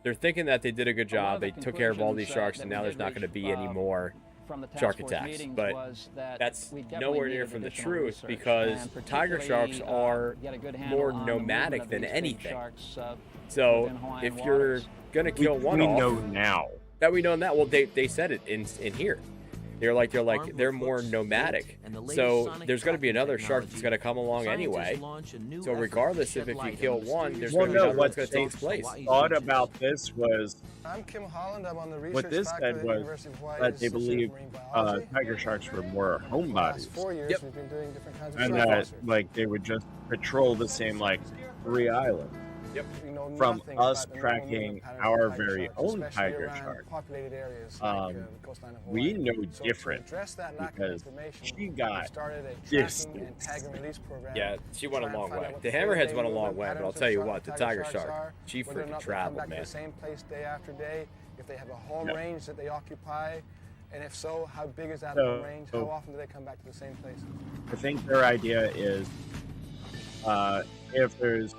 they're thinking that they did a good A lot job. of the They took care of all these conclusions, sharks, that and we now there's did not going to reach, be any more from the task shark force attacks. meetings But was that that's we definitely nowhere near needed from the additional truth research, because and tiger sharks particularly, are get a good handle more on the nomadic movement of than these big anything. sharks, So within Hawaiian if you're waters. going to kill one we off, know now. that we know that. Well, they said it in here. They're Armed they're with more hooks, nomadic. bait, and the latest So sonic there's going to be tracking another shark that's technology, going to come along scientists anyway. launch a new So effort to regardless shed if you light kill on the one, there's Well, going to be no, another what that's going to they take its place. Hawaii's thought beaches. about this was I'm Kim Holland. I'm on the research what this faculty said at the was University of Hawaii that they Institute of believe Marine Biology. tiger sharks were more For the last homebodies, 4 years, Yep. we've been doing different kinds of and shark that research. like they would just patrol the same like 3 islands. We know from nothing us about the normal tracking movement patterns our of tiger very sharks, own especially tiger around shark. populated areas like the coastline of We Hawaii. know So different to address that lack of because information, she we got started a tracking and distance. tag and release program. Yeah, she went a to try and long find way. out what The the hammerheads main went a long movement way, but patterns I'll of tell you shark- what, the tiger tiger sharks shark, are, she whether or freaking not they come traveled, back to man. the same place day after day, if they have a home Yeah. range that they occupy, and if so, how big is that So- home range? How often do they come back to the same place? I think their idea is if there's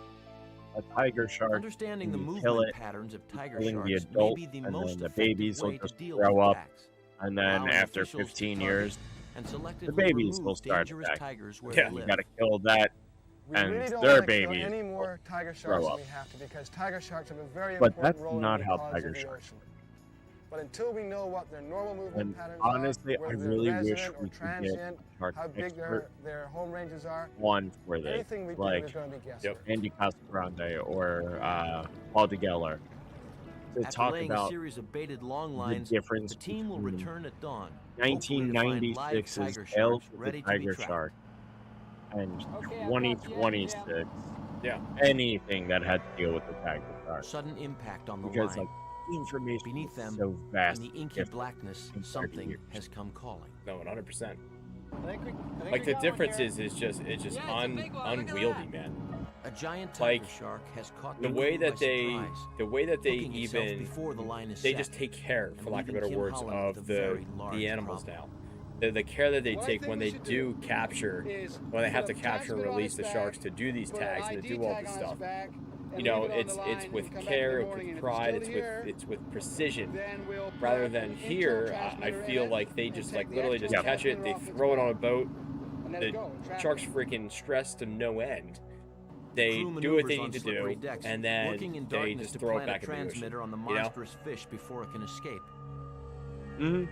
a tiger shark, Understanding the you movement kill it, patterns of tiger killing the sharks adult, may be the and then most the effective babies way will to just deal grow with up, attacks, and then allowing after officials to 15 target years, and the selectively babies will remove start dangerous attacking. tigers where Yeah. they You live. gotta kill that, We and really don't their want to kill babies any more tiger grow sharks than up. we have to, because tiger sharks have a very But important that's role not in the how ecology tiger of the sharks ocean. But until we know what their normal movement And patterns honestly, are, I whether really they're wish resident or we could get transient, a shark how big expert their home ranges are, one for this, anything we do like is going to be guesswork. Andy Casagrande or Paul DeGeller, to After talk laying a about series of baited long the lines, difference the team will between return at dawn, hopefully to find live 1996's tiger Tales sharks of ready the to be Tiger tracked. Shark and Okay, I've got you, 2026, Yeah. anything that had to deal with the tiger shark. Sudden impact on the Because line. like the information Beneath is them, so in vast, the inky different blackness, in 30 something years. has come calling. No, 100%. I Like the difference is just unwieldy, man. A giant tiger Like, shark has caught The the way group by that they surprise, hooking itself even before the line is they set, just take care, for and lack of leaving better Kim words, Holland of with a very the large animals problem. now. The care that they What I take think when we they should do do capture, is when they have to put a capture and transmitter on release its the back, sharks to do these put an tags and to ID do all tag this on its stuff. back, You and know, leave it on it's the line with and come back in care, the it's morning, with and if pride, still here, it's with precision. then we'll put Rather an than internal here, I transmitter feel in like they and just take like the literally just external catch it, transmitter they off its throw it on a back, boat. and let The it go and trap shark's it. freaking stressed to no end. They Crew do what they maneuvers on need to slippery do, decks, and then working in they darkness just to throw it plant a back in the ocean. transmitter on the You know? monstrous fish before it can escape. Mhm.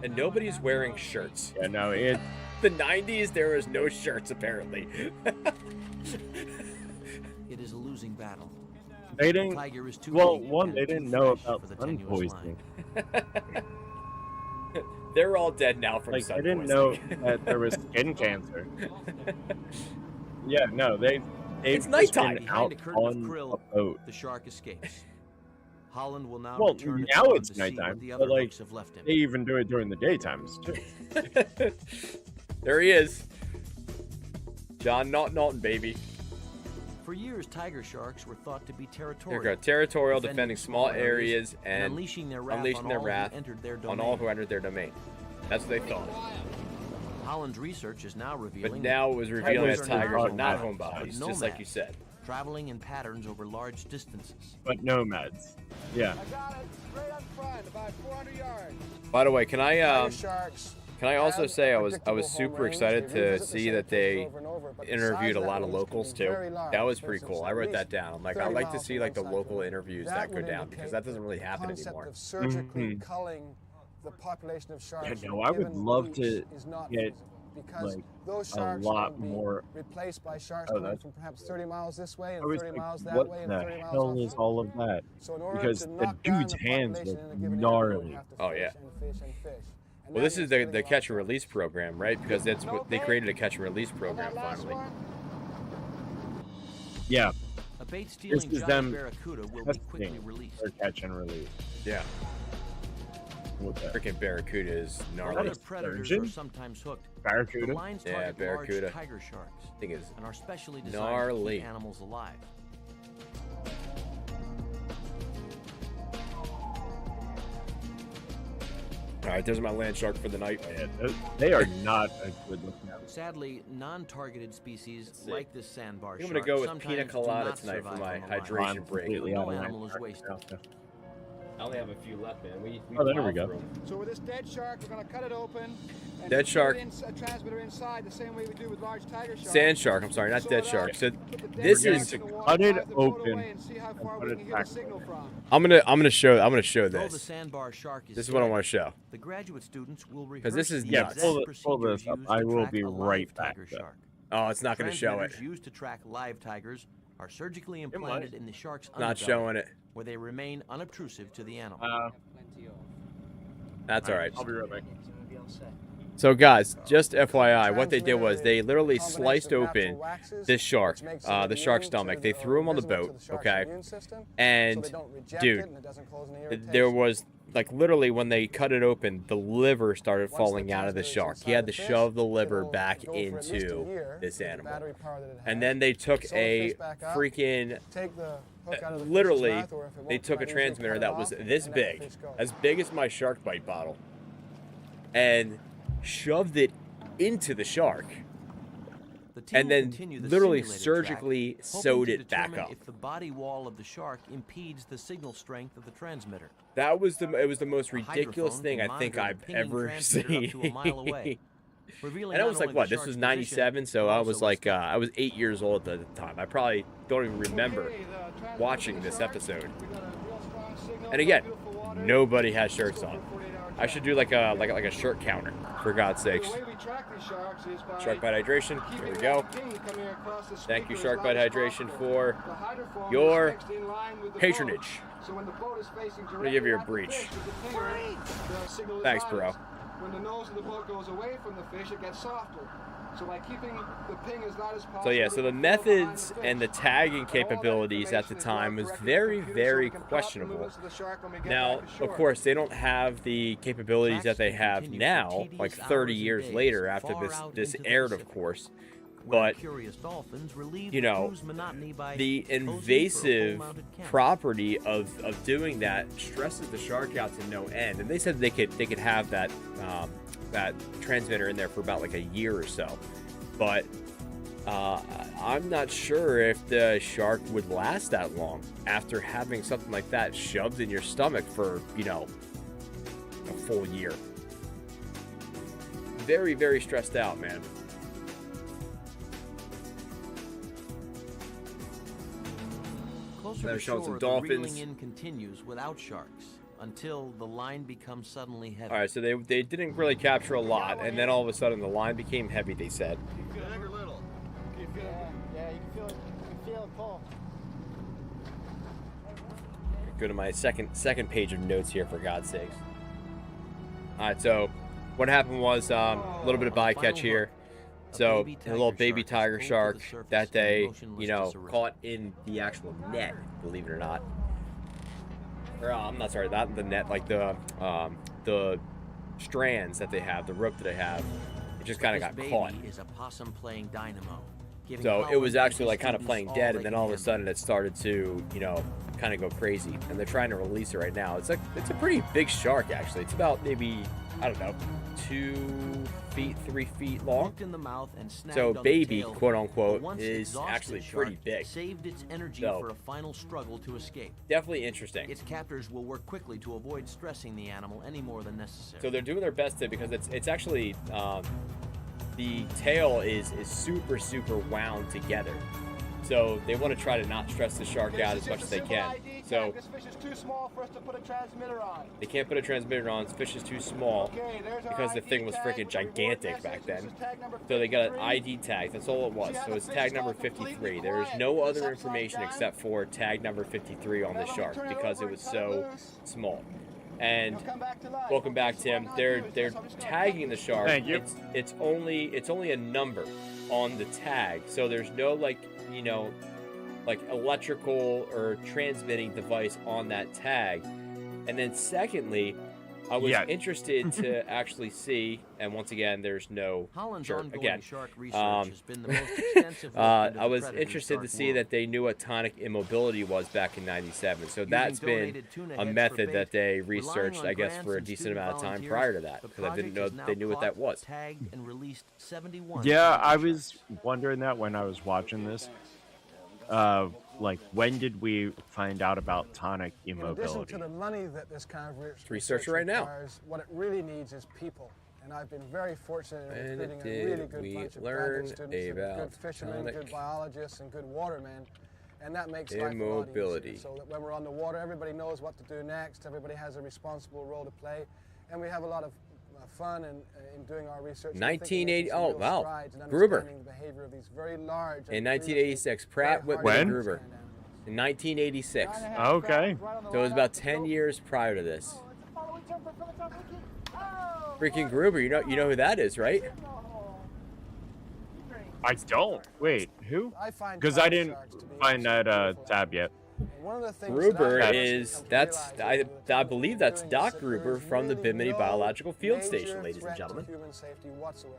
And nobody's wearing shirts. Yeah, no, it The 90s, there was no shirts apparently. It is a losing battle. they The didn't. tiger is too Well, big one, and they too didn't know fresh about for the sun tenuous line. poisoning. They're all dead now from Like, sun I didn't poisoning. know that there was skin cancer. Yeah, no, they've It's just nighttime. been Behind out a curtain of on krill, a boat. the shark escapes. Holland will now Well, return at now dawn it's to see what nighttime, the but other like hooks have left him. they even do it during the daytimes too. There he is. John Naughton, baby. For years, tiger sharks were thought to be They're territorial, territorial, defending small areas and and unleashing their wrath, unleashing on, their all wrath who entered their on domain. all who entered their domain. That's what they thought. Holland's research is now revealing But now it was revealing Tigers as are tigers are not nomads, homebodies, but just like you nomads, said. traveling in patterns over large distances. But nomads. Yeah. I got it straight up front, about 400 yards. By the way, can I Tiger sharks also have say a I was predictable super home range. excited They to revisit the see same that place they over and over, but the interviewed size a of lot that of range can locals be too. very large. That was For pretty instance, cool. I at wrote that least down. I'm like, 30 I'd like to miles see from like the one side to local the other. interviews That that go would down because indicate that doesn't really the happen concept anymore. of surgically Mhm. culling the population of sharks. Yeah, in no, a I would given love beach to is not get, feasible because like, those a sharks lot will be more- replaced by sharks Oh, coming that's- from perhaps 30 miles this way I and was 30 like, miles that what way and the 30 miles hell off. is all of that? So in order Because to the knock down dude's the hands population look in a given area, you gnarly. have to Oh, fish yeah. and fish and fish. And Well, that this is means the killing catch and lots of release program, right? Because that's what they created a catch and release program finally. Yeah, A bait-stealing is giant them barracuda will be quickly testing released. or catch and release. Yeah, What the freaking barracuda is gnarly. Other predators sturgeon? are sometimes hooked. The barracuda? lines Yeah, target barracuda. large tiger sharks Thing is and are specially designed to gnarly. keep animals alive. All right, there's my land shark for the night. Yeah, they are not a good looking animal. Sadly, non-targeted species see. like this sandbar I'm shark gonna go with sometimes pina do colada not tonight for survive my on the line. hydration I'm break. completely No out of animal land is shark wasted. now. I only have a few left, man. Oh, there we go. So with this dead shark, we're going to cut it open. And Dead put shark. a transmitter inside the same way we do with large tiger sharks. Sand shark. I'm sorry, not So dead that- shark. So put the dead this shark is in the water, cut it drive the boat open away and see how and far put we it can hear the back signal there. from. I'm gonna show Though the this. sandbar shark is This is what I dead, want to show. the graduate students will rehearse 'Cause this is the nuts. exact Pull this procedures up. used I to will track be a live right back tiger there. shark. Oh, it's not gonna show it. Transmitters used to track live tigers are surgically might. implanted in the shark's Not underbelly, showing it. where they remain unobtrusive to the animal. That's all right. I'll be right back. So guys, just FYI, what they did was they literally sliced open this shark, the shark stomach. They threw him on the boat, okay? And dude, there was like literally when they cut it open, the liver started falling out of the shark. He had to shove the liver back into this animal. And then they took a freaking literally they took a transmitter that was this big, as as my shark bite bottle, and shoved it into the shark, The team and will then continue the literally simulated surgically track, hoping sewed to it back determine up. If the body wall of the shark impedes the signal strength of the transmitter. That was it was the most A ridiculous hydrophone thing can I think monitor I've the pinging ever transmitter up to a mile away, seen. revealing And I not was like, only what? the This was shark's '97, position, so but I also was its like, depth. I was 8 years old at the time. I probably don't even remember watching this episode. And again, nobody has shirts on. I should do like a shirt counter, for God's sakes. Shark Bite Hydration, here we go. Thank you, Shark Bite Hydration, for your patronage. I'm gonna give you a breach. Thanks, bro. When the nose of the boat goes away from the fish, it gets softer. So by keeping the ping as light as possible. So yeah, so the methods and the tagging capabilities at the time was very, very questionable. Now, of course, they don't have the capabilities that they have now, like 30 years later after this aired, of course. But you know, the invasive property of doing that stresses the shark out to no end. And they said they could have that that transmitter in there for about like a year or so. But I'm not sure if the shark would last that long after having something like that shoved in your stomach for, you know, a full year. Very, very stressed out, man. Closer They're to showing some shore, dolphins. the reeling in continues without sharks until the line becomes suddenly heavy. All right, so they didn't really capture a lot, and then all of a sudden the line became heavy, they said. Big or little? Yeah, you can feel it. You can feel it pull. Go to my second page of notes here, for God's sakes. All right, so what happened was a little bit of bycatch here. So a little baby tiger shark that they, you know, caught in the actual net, believe it or not. Or, I'm not sorry, not the net, like the strands that they have, the rope that they have. It just kind of got caught. Is a possum playing dynamo, So it was actually like kind of playing dead, and then all of a sudden it started to, you know, kind of go crazy. And they're trying to release it right now. It's a pretty big shark actually. It's about maybe, I don't know, 2 feet, 3 feet long. In the mouth and So baby, tail, quote unquote, once is exhausted actually shark pretty big. Saved its energy So, for a final struggle to escape. Definitely interesting. Its captors will work quickly to avoid stressing the animal any more than necessary. So they're doing their best to, because it's actually the tail is super wound together. So they want to try to not stress the shark out as much as they can. So this fish is too small for us to put a transmitter on. they can't put a transmitter on. This fish is too small Okay, there's our because the ID thing was tag freaking with the reward gigantic back message. then. This is tag number So they got an 53. ID tag. That's all it was. So it's tag number 53. There is no other information except for tag number 53 on this shark because it was so small. And welcome back, Tim. They're tagging the shark. Thank you. It's only a number on the tag. So there's no, like, you know, like electrical or transmitting device on that tag. And then secondly, I was interested to actually see, and once again, there's no Holland's shark ongoing again. shark research has been the most extensive look into I the was predator interested to shark see world. that they knew what tonic immobility was back in '97. So that's been donated tuna a heads for method bait, that they relying researched, on I guess, grants for a and decent student amount of time volunteers, prior to that, the because I didn't project know has that now they knew what that caught, was. tagged and released 71 Yeah, tiger I sharks. was wondering that when I was watching this. Like, when did we find out about tonic In addition immobility? to the money that this kind of research it right now. requires, what it really needs is people. And I've been very fortunate in When recruiting a did really good we bunch of learn graduate students and about good fishermen, tonic good biologists, and good watermen. And that makes life a lot immobility? easier. So that when we're on the water, everybody knows what to do next. Everybody has a responsible role to play. And we have a lot of fun in doing our research. And I think we're 1980 making some oh, real wow. strides in Gruber. understanding the behavior of these very large and In previously 1986, Pratt very Whitman hard to and Gruber. understand animals. In 1986. Okay. So it was about 10 years prior to this. Freaking Gruber, you know who that is, right? I don't. Wait, who? I find Because I tiger didn't sharks to be find absolutely that beautiful tab yet. animals. And one of the things Gruber that I've is come to that's realize over the I time believe of that's doing Doc this, that there Gruber is from the really Bimini no Biological Field major Station, ladies and threat to gentlemen. human safety whatsoever.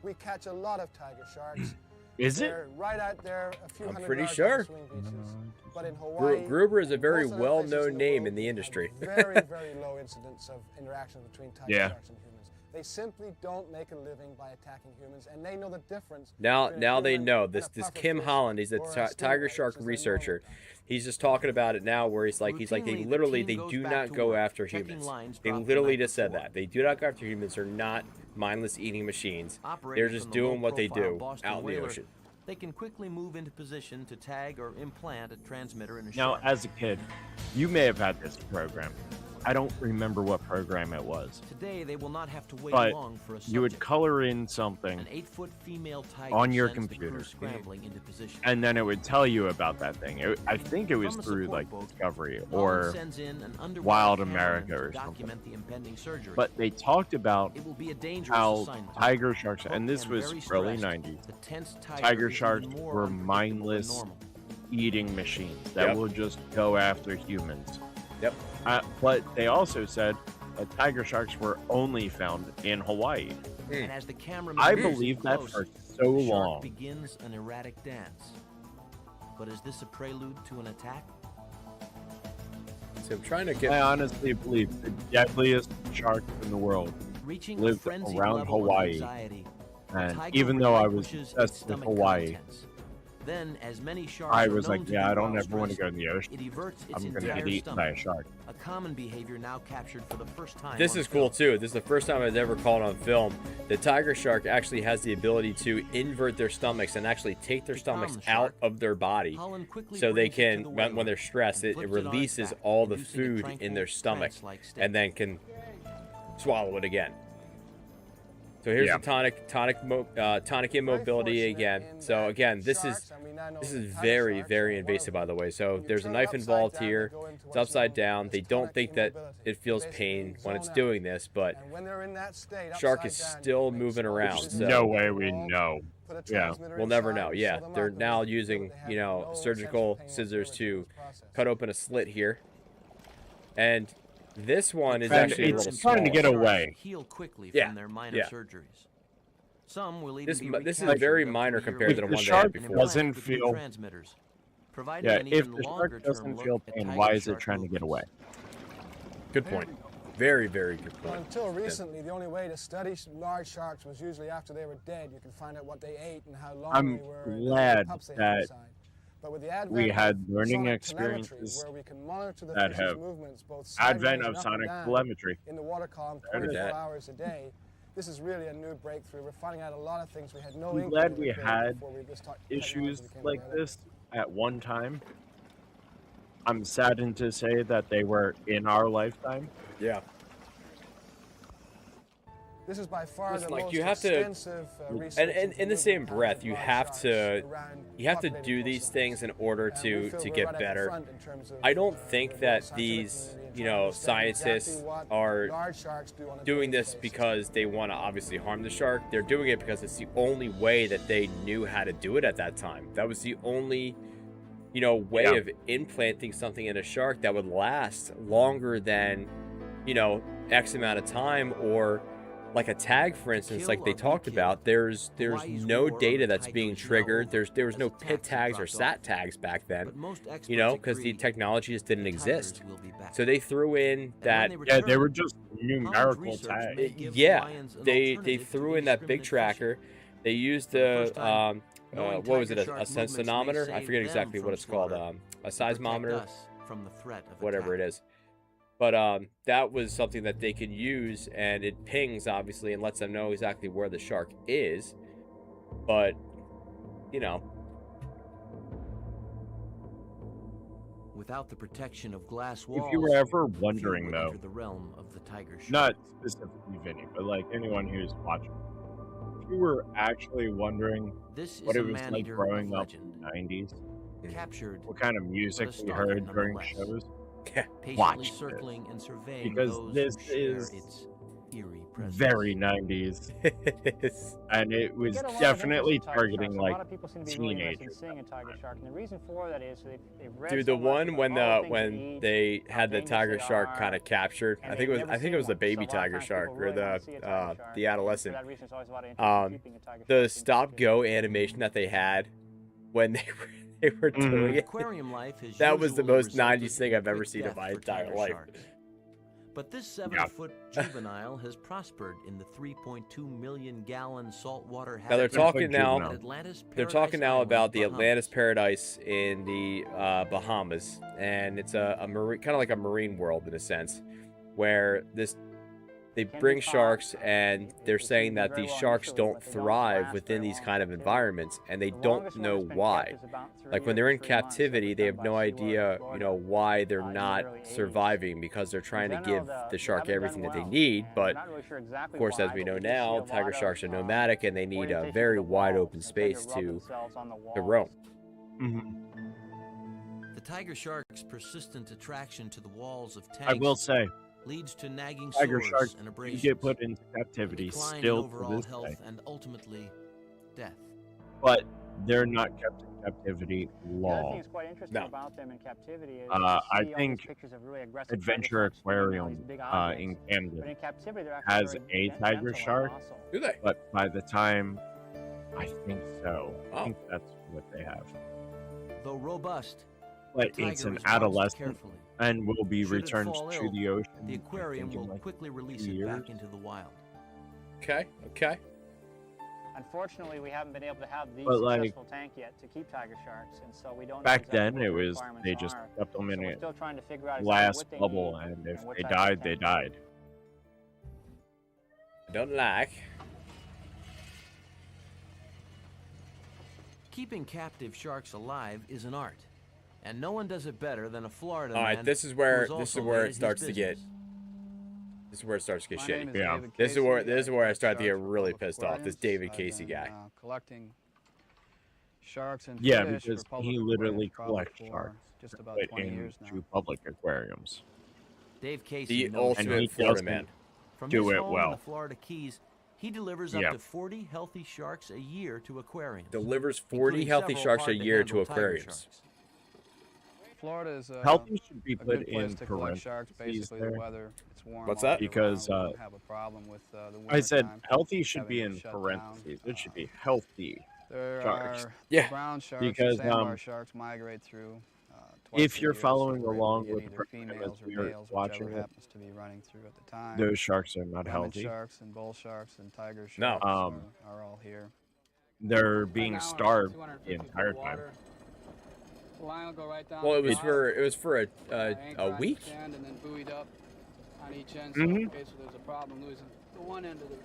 We catch a lot of tiger sharks. Is it? They're right out there, a few I'm hundred pretty yards off sure. the swing beaches. But in Hawaii, Gruber is a very most of the places well-known in the name world, in the we have industry. very, very low incidence of interaction between tiger Yeah. sharks and humans. They simply don't make a living by attacking humans, and they know the difference. Now between a they human know and this. a This puffer Kim fish Holland, he's a or tiger stingray, shark which is their researcher. normal type. He's just talking about it now, where he's like they Routinely, the literally team they goes do back not to go work, after checking humans. lines They dropped the literally night just said before. that they do not go after humans. They're not mindless eating machines. They're Operated just from the doing what they low-profile do Boston out in the whaler, ocean. They can quickly move into position to tag or implant a transmitter in a Now, shark. as a kid, you may have had this program. I don't remember what program it was. Today, they will not have to wait But long for a you would subject. color in something, An 8-foot female tiger on your sends the crew computer. scrambling into position. and then it would tell you about that thing. I think it was From a through, support like, boat, Discovery Holland or... sends in an underwater Wild cameraman America to or something. document the impending surgery. But they talked about it will be a dangerous how assignment. tiger sharks, Cook and this and was very early stressed. 90s, The tense tiger is sharks even more were unpredictable than mindless normal. eating machines that Yep. will just go after humans. Yep. But they also said that tiger sharks were only found in Hawaii. And as the camera I moves believed that close, for so the shark long. begins an erratic dance. But is this a prelude to an attack? So I'm trying to I get. honestly believe the deadliest shark in the world Reaching lived a frenzied around level Hawaii, of anxiety, the and tiger even though I was relinquishes its obsessed with stomach Hawaii, contents. Then, as many sharks I are was known like, to yeah, do I don't while ever want to stressed, go in the ocean. it everts its I'm going to entire get eaten by a stomach. shark. A common behavior now captured for the first time. This on is cool film. too. This is the first time I've ever caught on film. The tiger shark actually has the ability to invert their stomachs and actually take their To calm stomachs the out shark, of their body, Holland quickly so they brings it to can, the when whale they're stressed, and it flips it on its releases back, all the inducing a food in tranquil, their stomach, trance-like state. and then can swallow it again. So here's the tonic immobility again. So again, this is very, very invasive, by the way. So there's a knife involved here. It's upside down. They don't think that it feels pain when it's doing this, but shark is still moving around. So No way we know. Yeah. we'll never know. Yeah, they're now using, you know, surgical scissors to cut open a slit here. And this one is actually a little trying to get smaller. away. Heal quickly Yeah, from their minor yeah. surgeries. Some will even This be is very recaptured up minor to a year compared to later the one they shark had before. doesn't with new feel- transmitters, providing Yeah, an if even the shark longer-term doesn't look feel at pain, tiger why is it shark trying to get away? Good point. Very, very good Well, point. until recently, the only way to study large sharks was usually after they were dead. You could find out what they ate and how long I'm they were. and the glad pups they had that inside. But with the advent we had of learning sonic telemetry, experiences where we can monitor the that fish's have movements, both advent sideways of and up sonic and down telemetry. in the water column Heard 24 that. hours a day. This is really a new breakthrough. We're finding out a lot of things we had no I'm inkling glad of we occurred had before this issues technology became like available. this at one time. I'm saddened to say that they were in our lifetime. Yeah. This is by far Listen, the like, most you have to- extensive research And into in the moving same patterns breath, of you large have sharks to around do populated these coastlines. things in order And we to feel we're get right at the better. front in terms of, I don't the think world that scientific these, community you trying to know, understand exactly scientists what are large sharks do on a doing daily this basis. because they want to obviously harm the shark. They're doing it because it's the only way that they knew how to do it at that time. That was the only, you know, way Yeah. of implanting something in a shark that would last longer than, you know, X amount of time, or like a tag, for instance, like they talked about. There's no data that's being triggered. There was no pit tags or sat tags back then, you know, because the technology just didn't exist. So they threw in that. Yeah, they were just numerical tags. Yeah, they threw in that big tracker. They used the what was it, a sensonometer? I forget exactly what it's called. A seismometer, whatever it is. But that was something that they could use, and it pings obviously and lets them know exactly where the shark is. But you know, Without the protection of glass walls, If you were ever few wondering, would though, enter the realm of the tiger shark. not specifically Vinny, but like anyone who's watching, if you were actually wondering This what is it a was like man-eater growing of up in the 90s, captured, what kind of music but a we starlet heard during nonetheless. shows, patiently watch this. circling and surveying Because those this who share is its eerie presence. very 90s, and it We was get a lot of definitely interest in tiger targeting sharks. A like lot of people seem to be really interested in teenagers. seeing a tiger shark, and the reason for that is they've read dude, so the much one about when all the things when eat, they how had the dangerous tiger they shark are, kind of captured. and I think they've it never was seen the one. So baby a lot of tiger times shark, people or really wanna see a tiger shark, the and adolescent. For that reason, there's always a lot of interest in keeping a tiger The shark stop in go captivity. animation that they had when they were doing it. Aquarium life is That was the usually most resulted 90s thing in I've ever quick seen in death my for entire tiger life. sharks. But this 7-foot juvenile has prospered in the 3.2 million gallon saltwater Now they're habitat talking now. at Atlantis They're Paradise talking now Island, about the Bahamas. Atlantis Paradise in the Bahamas, and it's a marine, kind of like a marine world in a sense, where they bring sharks, and they're saying that these sharks don't thrive within these kind of environments, and they don't know why. Like when they're in captivity, they have no idea, you know, why they're not surviving, because they're trying to give the shark everything that they need. But of course, as we know now, tiger sharks are nomadic, and they need a very wide open space to roam. The tiger shark's persistent attraction to the walls of I will tanks say, leads to nagging tiger sores sharks and do abrasions, get put into captivity decline in still to overall this health, day, and ultimately death. but they're not kept in captivity The other thing long. that's quite interesting No. about them in captivity is I you see all these think pictures of really aggressive Adventure tiger sharks swimming around Aquarium these big in objects, but Canada in captivity they're actually has very a gentle tiger and shark, docile. Do they? but by the time, I think so. I Oh. think that's what they have. Though robust, But the it's tiger an is watched adolescent carefully. and will be Should it returned fall to ill, the ocean. The I aquarium think, in will like quickly release 2 it back years. into the wild. Okay. Okay. Unfortunately, we haven't been able to have the But, like, successful tank yet to keep tiger sharks, and so we don't know Back exactly then, what it the was requirements they just are. kept them So in we're a still trying to figure out exactly glass what they bubble, need and if what they type of died, they tank died. I don't like. Keeping captive sharks alive is an art, and no one does it better than a Florida All right, man this is who where is also it made his starts to get business. This is where it starts to get My shitty. name is Yeah. David This is where Casey. this is I where I collect start to get sharks for really public pissed off. This aquariums. David I've Casey been, guy. collecting sharks and Yeah, fish because for public he literally aquariums probably collects for sharks just about put 20 years now. into public aquariums. Dave Casey The knows And he ultimate Florida doesn't man. From do his it home in well. the Florida Keys, he delivers Yeah. up to 40 healthy sharks a year to aquariums. Delivers 40 including healthy several sharks a hard-to-handle year to tiger aquariums. sharks. Florida is Healthy should be a put good place in to collect sharks. parentheses Basically, the there. weather, it's warm What's all that? year Because, round. We don't have a problem with the I winter said time healthy should having be it in shut down. parentheses. It should be healthy. There sharks. are Yeah. brown sharks, Because, sandbar sharks migrate through. Twice if a you're year, following so we're able to along get with either the program as females or we are males, watching whichever it, happens to be running through at the time. those sharks are not Lemon healthy. sharks and bull sharks and tiger No. sharks are all here. They're being starved the entire time. The line will go right down Well, the it was bottom, for a anchor on week. each end and then buoyed up on each end. So Mhm. in case there's a problem losing the one end of the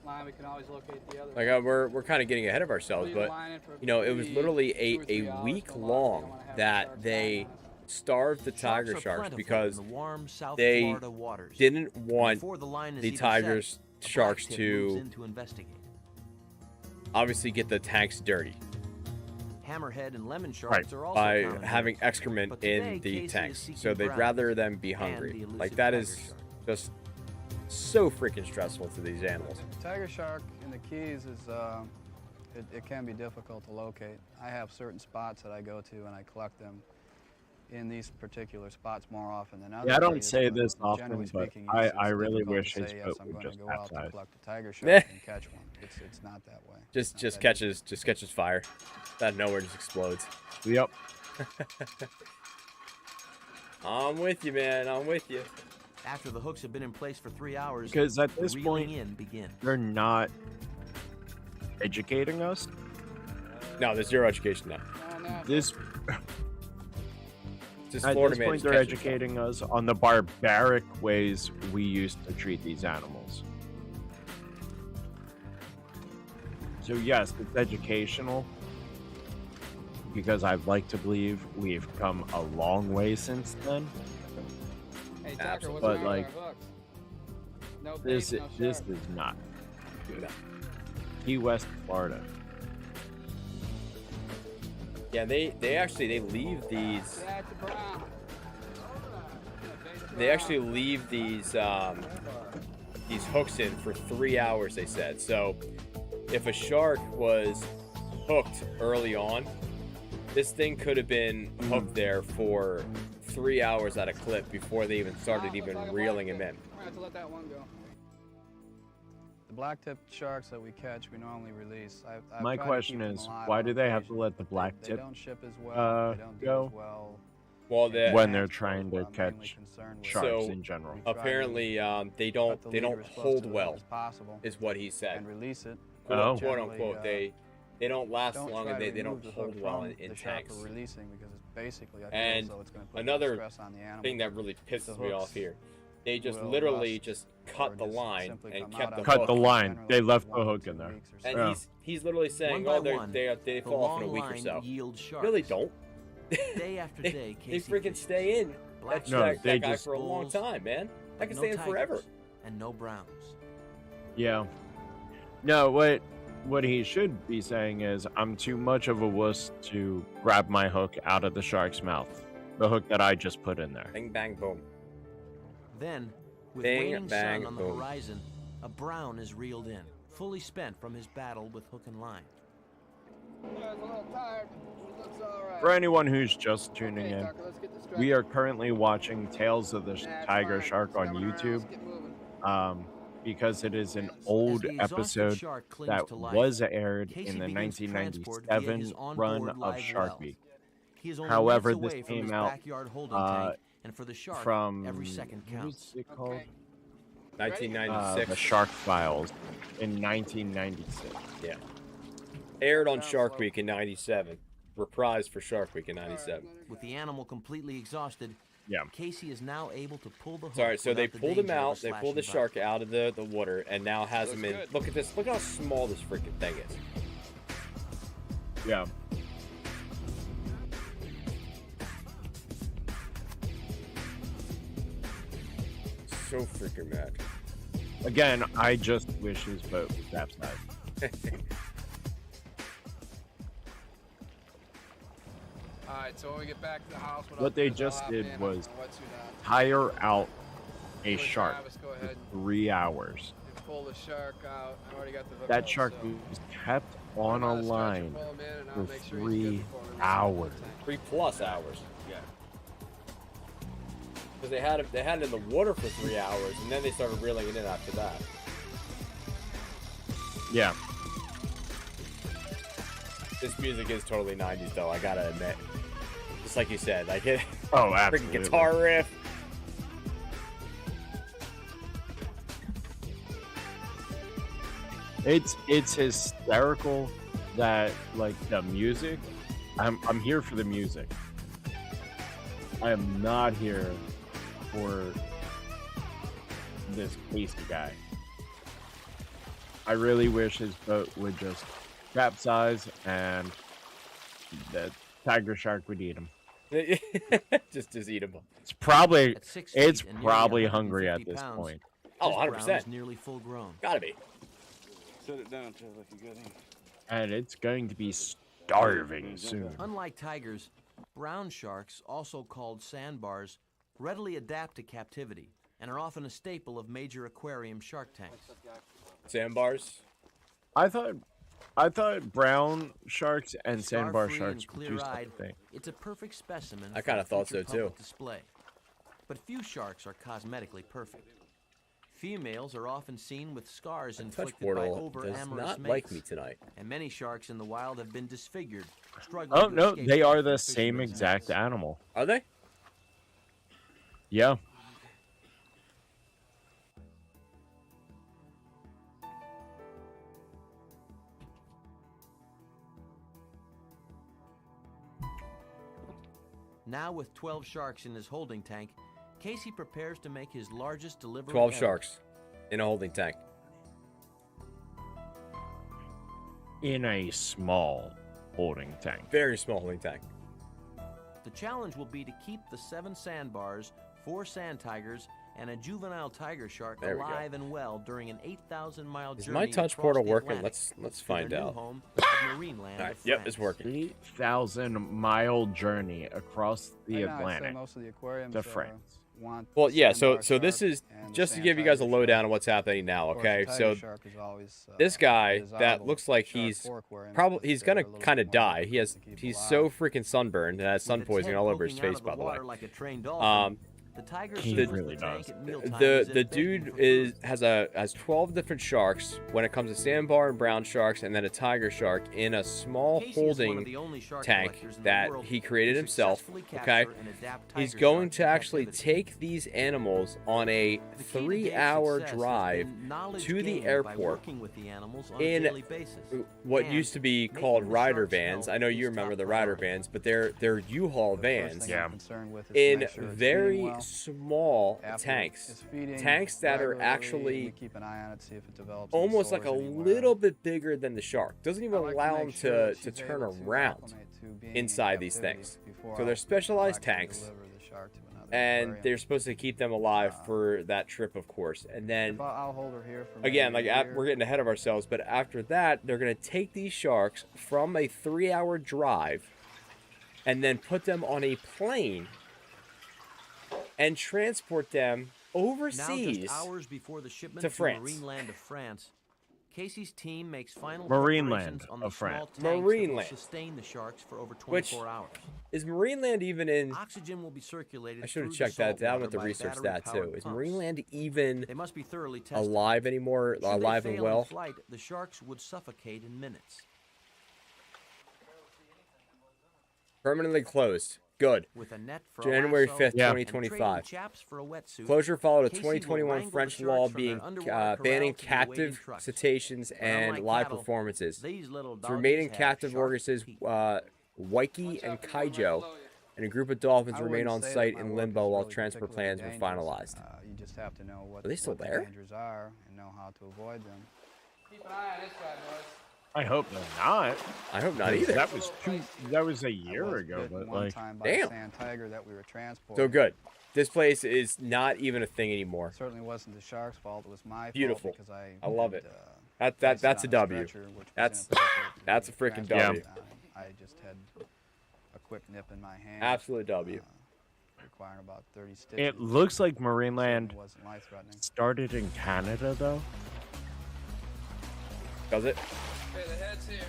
line, we can always locate the other. Like we're kind of getting ahead of ourselves, Leave the but line in for you know, it was 2 literally or 3 a hours, week so long as they don't long wanna have the that sharks they dying on us. starved the tiger are sharks plentiful because in the warm South they Florida waters. didn't want Before the line is the even tiger set, a sharks black tip moves to in to investigate. obviously get the tanks dirty Hammerhead and lemon sharks are also by common having here. excrement But today, in the Casey is tanks. seeking So they'd brown rather them be and the hungry. elusive Like that tiger is shark. just so freaking stressful to these animals. Tiger shark in the Keys is it can be difficult to locate. I have certain spots that I go to and I collect them in these particular spots more often than others. Yeah, I don't Because, say but this generally often, but speaking, I it's really difficult wish to his say, yes, foot I'm would going to just go out to capsize. collect a tiger shark and catch one. It's not that way. It's Just not that easy. catches fire. Out of nowhere just explodes. Yep. I'm with you, man. I'm with you. After the hooks have been in place for 3 hours, Because at the this reeling point, in begins. they're not educating us. No, there's zero education now. This Just At Florida this man point, just they're catching educating us on the barbaric ways we used to treat these animals. So yes, it's educational, because I'd like to believe we've come a long way since then. Hey, Tucker, what's But, like, no This is not good. Key West, Florida. Yeah, they actually leave these. They actually leave these hooks in for 3 hours. They said so. If a shark was hooked early on, this thing could have been hooked there for 3 hours at a clip before they even started reeling him in. I have to let that one go. The black-tipped sharks that we catch, we normally release. I've My tried to question keep them is, alive why on do they have to occasion. let the black They tip don't ship as well. They don't do go as well. Well, in when they're transport, trying to what I'm mainly catch concerned with. sharks So, in general? We try to apparently, they cut don't the they don't leader as close hold to the well, hook as possible is what he said. and release it. Oh. Quote Generally, unquote. They don't last Don't long try and to they don't remove the hold hook well from in the shark tanks. for releasing because it's basically I feel And as though it's going to put another stress on the animal. Thing that really pisses The me hooks off here. They just will literally rust just or cut the just line simply and come kept out the on Cut hook. the line. generally They left one the to hook 2 in there. weeks or And Yeah. he's literally saying, One oh, by one, they the fall off in a long week or line so. yields sharks. No, they don't. Day after They, day, they Casey freaking fishes. stay in Black that, No, that, they that guy just- for a long bulls, time, man. but That can no stay in forever. tigers and no browns. Yeah. No, what he should be saying is, I'm too much of a wuss to grab my hook out of the shark's mouth. The hook that I just put in there. Bang, bang, boom. Then, with Bang, waning bang, sun on the boom. horizon, a brown is reeled in, fully spent from his battle with hook and line. For anyone who's just tuning in, we are currently watching Tales of the Tiger Shark on YouTube, because it is an old As the exhausted episode shark clings that to life, was aired Casey in the begins transport via his 1997 onboard run of live Shark well. Week. He is only However, minutes this away from came his out, backyard holding tank, and for the shark, from every second what counts. is it called? 1996. The Shark Files in 1996. Yeah. Aired on Shark Week in 97. Reprised for Shark Week in 97. With the animal completely exhausted, Yeah. Casey is now able to pull the hook. Sorry, so they without the pulled him danger of a out. They pulled the slashing bite. shark out of the water and now has him in. Look at this. Look how small this freaking thing is. Yeah. So freaking mad. Again, I just wish his boat was capsized. Alright, so when we get back to the house, What they just did was hire out a shark for 3 hours. Pull the shark out. I already got the hook That out, shark so was kept on a line for 3 hours. 3+ hours. Yeah. Because they had it in the water for 3 hours, and then they started reeling it in after that. Yeah. This music is totally 90s, though. I gotta admit. Just like you said, like it. Oh, Freaking absolutely. guitar riff. It's hysterical that like the music. I'm here for the music. I am not here for this Casey guy. I really wish his boat would just capsize and the tiger shark would eat him. just eat them. It's probably At 6 it's feet and nearly probably 150 hungry at this pounds, point. Oh, this 100%. brown is nearly full grown. Gotta be. Set it down until like you got him. And it's going to be starving soon. Unlike tigers, brown sharks, also called sandbars, readily adapt to captivity and are often a staple of major aquarium shark tanks. Sandbars. I thought brown sharks and sandbar Star-free sharks and were two clear-eyed, separate things. it's a perfect specimen. I for kinda a thought so, future public too. Display. But few sharks are cosmetically perfect. Females are often seen with scars Touch inflicted by portal does over-amorous not mates. like me tonight. And many sharks in the wild have been disfigured, struggling Oh to no, escape they are from the fishermen's same nets. exact animal. Are they? Yeah. Now with 12 sharks in his holding tank, Casey prepares to make his largest delivery 12 ever. sharks in a holding tank. In a small holding tank. Very small holding tank. The challenge will be to keep the 7 sandbars, 4 sand tigers, and a juvenile tiger shark There we go. alive and well during an 8,000-mile Is journey my touch across portal the working? Atlantic Let's to their find new out. home of marine land All right. of Yep, it's France. working. 8,000-mile journey across the Right now, I'd say Atlantic most of the aquariums, to France. want Well, yeah. So sandbar this shark is and just to sand give you guys a tiger lowdown shark. on what's happening now. Of course, Okay. the tiger So shark is always, this guy that desirable looks like shark he's for aquariums probably because he's they're gonna a little kind of bit more die. difficult to keep He's alive. so freaking sunburned and has sun With its poisoning head all over his poking out face. of By the way. water like a trained dolphin, the tiger He serves really the tank does. at mealtime The as if begging dude for is food. has 12 different sharks when it comes to sandbar and brown sharks, and then a tiger shark in a small Casey is one of holding the only shark tank collectors in the that world he created who himself. successfully Okay, capture and adapt he's tiger going sharks to in actually captivity. take these animals on a The key to Dave's 3-hour success has drive been knowledge to the gained by airport working with the animals on in a daily basis. what and used to be making called the rider sharks' vans. health I know his you remember top the rider priority. vans, but they're U-Haul The first vans thing I'm concerned with is to in make sure it's very feeding well. small After tanks. it's feeding Tanks that are regularly, actually we keep an eye on it, see if it develops any almost like a sores anywhere. little bit bigger than the shark. Doesn't I even like allow make them sure to that she's turn able to around acclimate to being in inside these captivity things. before So they're I'll specialized actually tanks, deliver the shark to another and aquarium. they're supposed to keep them alive for that trip, of course. And then I'll hold her here for again, maybe like a year. we're getting ahead of ourselves, but after that, they're gonna take these sharks from a 3-hour drive, and then put them on a plane and transport them overseas. Now, just hours before the shipment to France. marine land of France, Casey's team makes final Marine preparations land on the of France. small tanks Marine that will land. sustain the sharks for over Which 24 hours. is Marineland even in? Oxygen will be circulated. I should have through the checked that down saltwater with the by research that battery-powered too. Is pumps. Marineland even They must be thoroughly tested. alive anymore? Should they Alive and fail well? in flight, the sharks would suffocate in minutes. Permanently closed. Good. With a net for January a lasso 5th, Yeah. and 2025. trading chaps for a wetsuit, Closure followed a Casey will 2021 wrangle French the law sharks from their being underwater banning corral to the captive waiting trucks. cetaceans But and unlike live cattle, performances. these little The remaining doggies have captive sharp organisms, teeth. Waikiki and Kaijo, and a group of dolphins I remain wouldn't on say that site my in work limbo is while really transfer particularly plans were dangerous. finalized. You just have to know what, Are they still what the there? dangers are and know how to avoid them. Keep an eye on this guy, boys. I hope they're not. I hope not 'cause either. That was a I year was ago, bitten but one like, time by a damn. sand tiger that we were transporting. So good. This place is not even a thing anymore. It certainly wasn't the shark's fault. It was my Beautiful. fault because I love it. had, That's a placed it on W. stretcher, which was That's inappropriate to a be freaking transported W. on. I just had a quick nip in my hand. Absolute W. Requiring about 30 stitches. It looks like Marineland wasn't life-threatening. started in Canada, though. Does it? Okay, the head's here.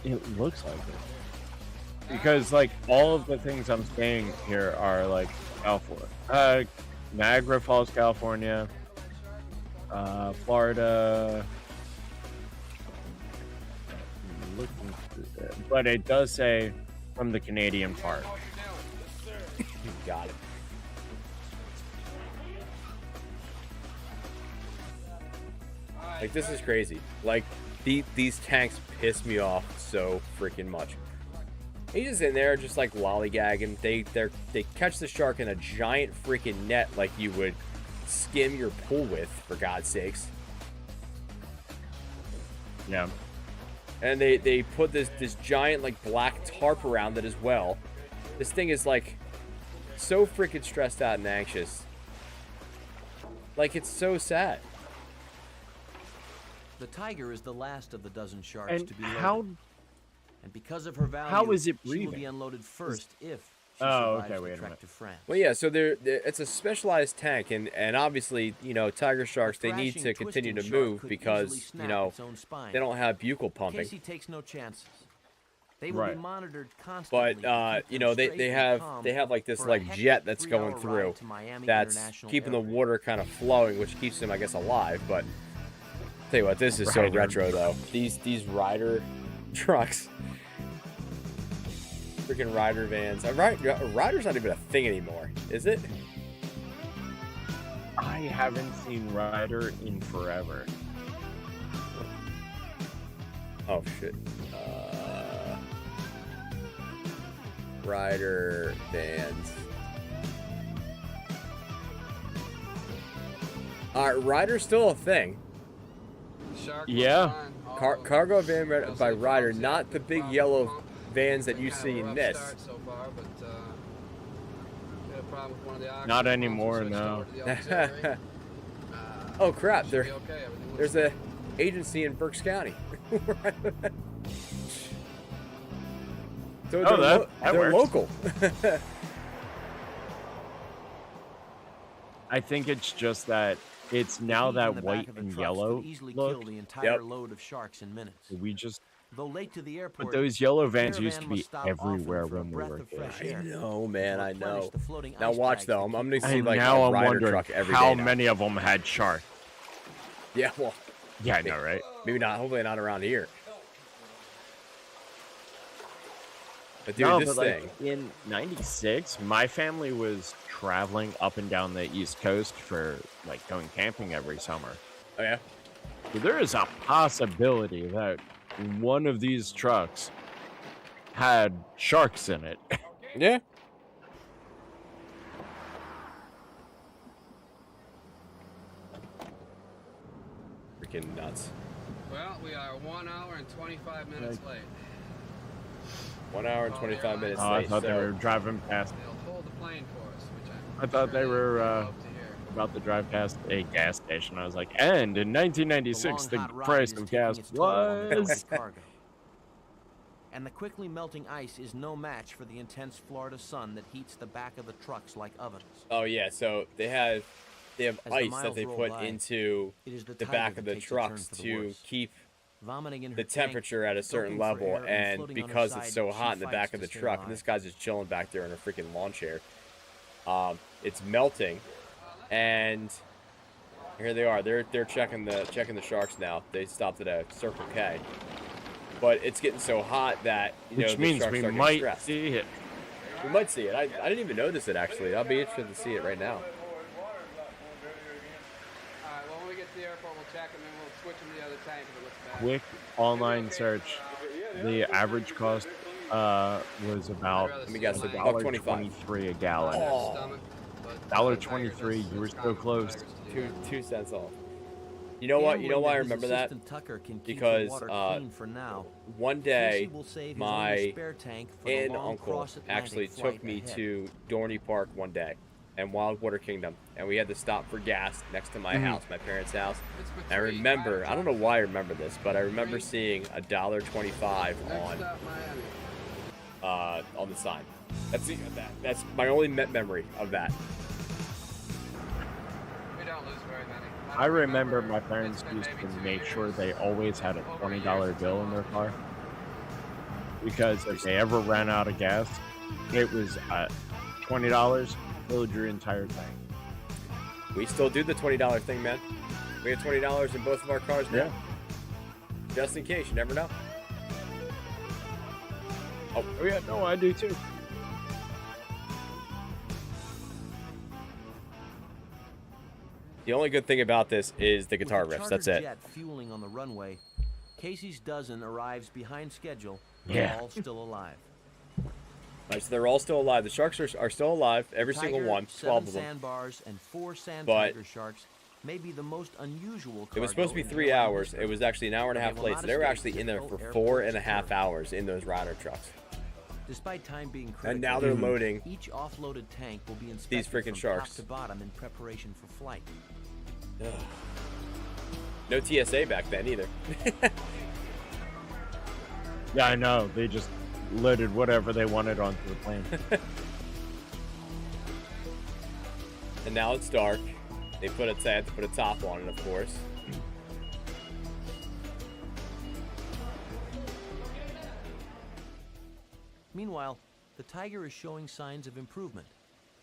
It looks like it. Because, like, all of the things I'm saying here are, like, California. Niagara Falls, California. Florida. Looking through there. But it does say from the Canadian part. Got it. Like, this is crazy. Like, these tanks piss me off so freaking much. He's just in there, just like lollygagging. They catch the shark in a giant freaking net, like you would skim your pool with, for God's sakes. Yeah. And they put this giant like black tarp around it as well. This thing is like so freaking stressed out and anxious. Like, it's so sad. The tiger is the last of the dozen sharks And to be loaded. how? And because of her value, How is it she will be breathing? unloaded first if she Oh, survives okay, the wait a trek minute. to France. Well, yeah, so it's a specialized tank, and obviously, you know, tiger sharks, they need to thrashing, continue to twisting shark move could because, easily you snap know, its own spine. they don't have buccal pumping. Casey takes no chances. They will be Right. monitored constantly. But to keep you them know, straight they and have calm like this for a like hectic jet that's 3-hour going ride through to Miami that's International keeping the Airport. water kind of flowing, which keeps them, I guess, alive. But tell you what, this is so Ryder. retro though. These Ryder trucks, freaking Ryder vans. Ryder's not even a thing anymore, is it? I haven't seen Ryder in forever. Oh shit. Ryder vans. Ryder's still a thing. Shark Yeah. was fine. All Cargo van those by little Ryder, pumps, not yeah, the big pump, yellow pump. vans that Been you kind see of a in rough this. start so far, but, got a problem with one of the oxygen Not pumps, anymore, switched no. over to the auxiliary. Oh crap! Should There, be okay. Everything looks there's a agency in Berks County. So Oh, they're, that they're works. local. I think it's just that it's now Heat in that the back white of the and trucks yellow could easily look. kill the entire Yep. load of sharks in minutes. We just, Though late to the airport, but those yellow vans caravan used to be must stop often everywhere for a when we breath were of kids. fresh air. I know, man. I Replenish know. the floating Now ice watch bags though. to I'm keep gonna see And like now a I'm Ryder wondering truck every how day now. many of them had shark. Yeah, well, Yeah, I know, right? maybe not. Hopefully not around here. But dude, No, this but thing. like in '96, my family was traveling up and down the East Coast for like going camping every summer. Oh yeah. So there is a possibility that one of these trucks had sharks in it. Yeah. Freaking nuts. Well, we are 1 hour and 25 minutes late. 1 hour and 25 minutes Oh, I late. thought they so- were driving past. They'll hold the plane for us, which I thought they sure were love to hear. about to drive past a gas station. I was like, and in 1996, the long, hot ride price is of taking gas its toll on the was. delicate cargo. And the quickly melting ice is no match for the intense Florida sun that heats the back of the trucks like ovens. Oh yeah, so they have As the ice that miles they roll put by, into it is the the tiger back that of the takes a turn trucks for the to worse. keep Vomiting in her the tank, temperature at a certain gulping for level, air, and floating on her because side, it's so she hot in the fights back of to the stay truck, and alive. this guy's just chilling back there in a freaking lawn chair. It's melting, and here they are. They're checking the sharks now. They stopped at a Circle K, but it's getting so hot that Which the means sharks we are getting might stressed. see it. We might see it. I didn't even notice it actually. I'll be interested to see it right now. All right, well, when we get to the airport, we'll check and then we'll switch them to the other tank if it looks bad. Quick online search. The average cost was about Let me guess, $1.25. $1.23 a gallon. Oh. $1.23. You were so close. 2 cents off. You know what? You know why I remember that? Because one day my aunt and uncle actually took me to Dorney Park one day, and Wildwater Kingdom, and we had to stop for gas next to my house, my parents' house. It's And I between remember, Iron I don't know why I remember this, but I remember seeing $1.25 Next up, Miami. on the sign. That's my only memory of that. We don't lose very many. I remember my it's parents been used maybe to 2 make sure years, they always had a over a year $20 since bill I in their lost car. Because if they ever ran out of gas, it was $20, filled your entire tank. We still do the $20 thing, man. We have $20 in both of our cars now. Yeah. Just in case, you never know. Oh yeah, no, I do too. The only good thing about this is the guitar With the riffs. That's chartered it. jet fueling on the runway, Casey's dozen arrives behind schedule, Yeah. all still alive. Right, so they're all still alive. The sharks are still alive. Every single Tiger, one. 7 12 of them. sandbars and 4 sand But- tiger sharks may be the most unusual It was cargo supposed to be in 3 airline hours. history. It was actually an hour and a They half will late. not So they were escape actually in there for typical 4.5 airport hours in those rider trucks. Despite time being critical, And now they're loading each offloaded tank will be these inspected freaking from sharks. top to bottom in preparation for flight. No TSA back then either. Yeah, I know. They just loaded whatever they wanted onto the plane. And now it's dark. They had to put a top on it, of course. Meanwhile, the Tiger is showing signs of improvement,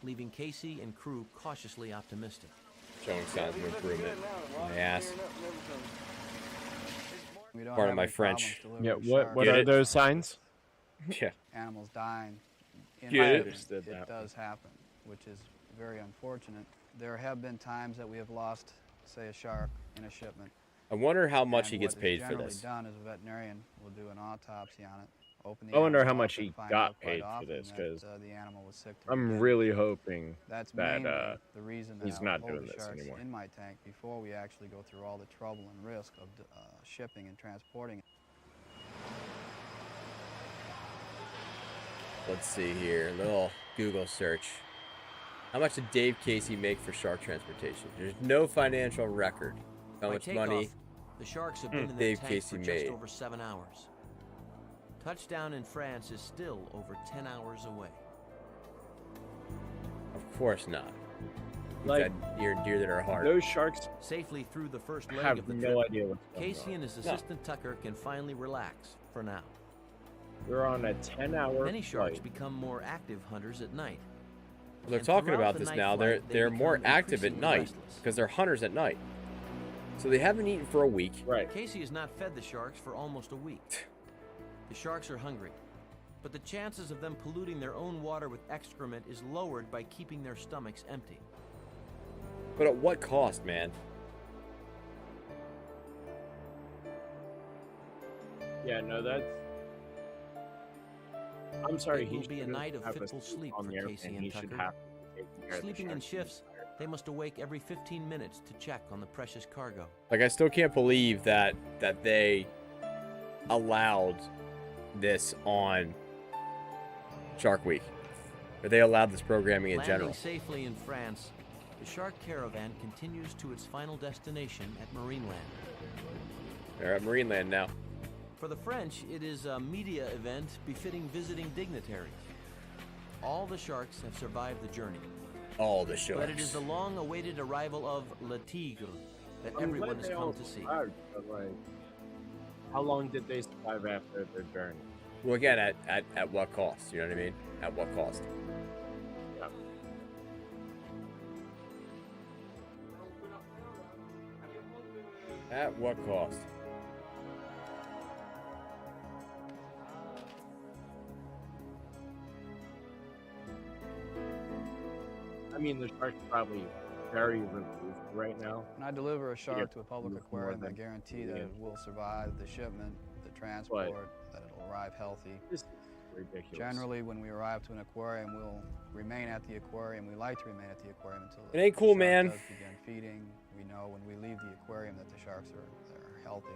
leaving Casey and crew cautiously optimistic. Showing signs of improvement. My ass. We don't Pardon have my any French. problems Yeah, delivering what sharks. what Get are it? those signs? Yeah. Animals dying in Get it? shipping. Understood It that. does happen, which is very unfortunate. There have been times that we have lost, say, a shark in a shipment. I wonder how much and he gets what is paid for generally this. done is a veterinarian will do an autopsy on it. Open the I wonder animal how much up and he find got out quite paid for often this, that, 'cause the animal was sick to I'm begin really with. hoping That's that mainly the reason that he's I not hold doing the this sharks anymore. in my tank before we actually go through all the trouble and risk of shipping and transporting it. Let's see here. A little Google search. How much did Dave Casey make for shark transportation? There's no financial record. How By much takeoff, money the sharks have been in their Dave tanks Casey for made. just over 7 hours. Touchdown in France is still over 10 hours away. Of course not. We've Like, got near and dear to our heart. those sharks Safely through the first leg have of the no trip, idea what's going Casey on. and his assistant Tucker can finally relax for now. They're on a 10-hour Many sharks flight. become more active hunters at night. They're And talking throughout about the this night now. flight, they They're more become active at increasingly night restless. because they're hunters at night. So they haven't eaten for a week. Right. Casey has not fed the sharks for almost a week. The sharks are hungry, but the chances of them polluting their own water with excrement is lowered by keeping their stomachs empty. But at what cost, man? Yeah, no, that's. I'm sorry. It he will be a shouldn't night of have a fitful seat sleep on for the Casey airplane. and He should Tucker. have to be taking care of the Sleeping in sharks shifts, the entire they must awake every 15 minutes to check on the precious cargo. Like, I still can't believe that they allowed this on Shark Week. Or they allowed this programming in Landing general. safely in France, the shark caravan continues to its final destination at Marineland. They're at Marineland now. For the French, it is a media event befitting visiting dignitaries. All the sharks have survived the journey, All the sharks. but it is the long-awaited arrival of Le Tigre that I'm everyone glad has they come all to see. survived, but, like, how long did they survive after their journey? Well, again, at what cost? You know what I mean? At what cost? Yeah. At what cost? I mean, the shark's probably very relieved right now. When I deliver a shark get to a public moved more aquarium, I than guarantee that yeah. it will survive the shipment, the transport, that it'll arrive healthy. This is ridiculous. Generally, when we arrive to an aquarium, we'll remain at the aquarium. We like to remain at the aquarium until It ain't the cool, shark man. does begin feeding. We know when we leave the aquarium that the sharks are healthy.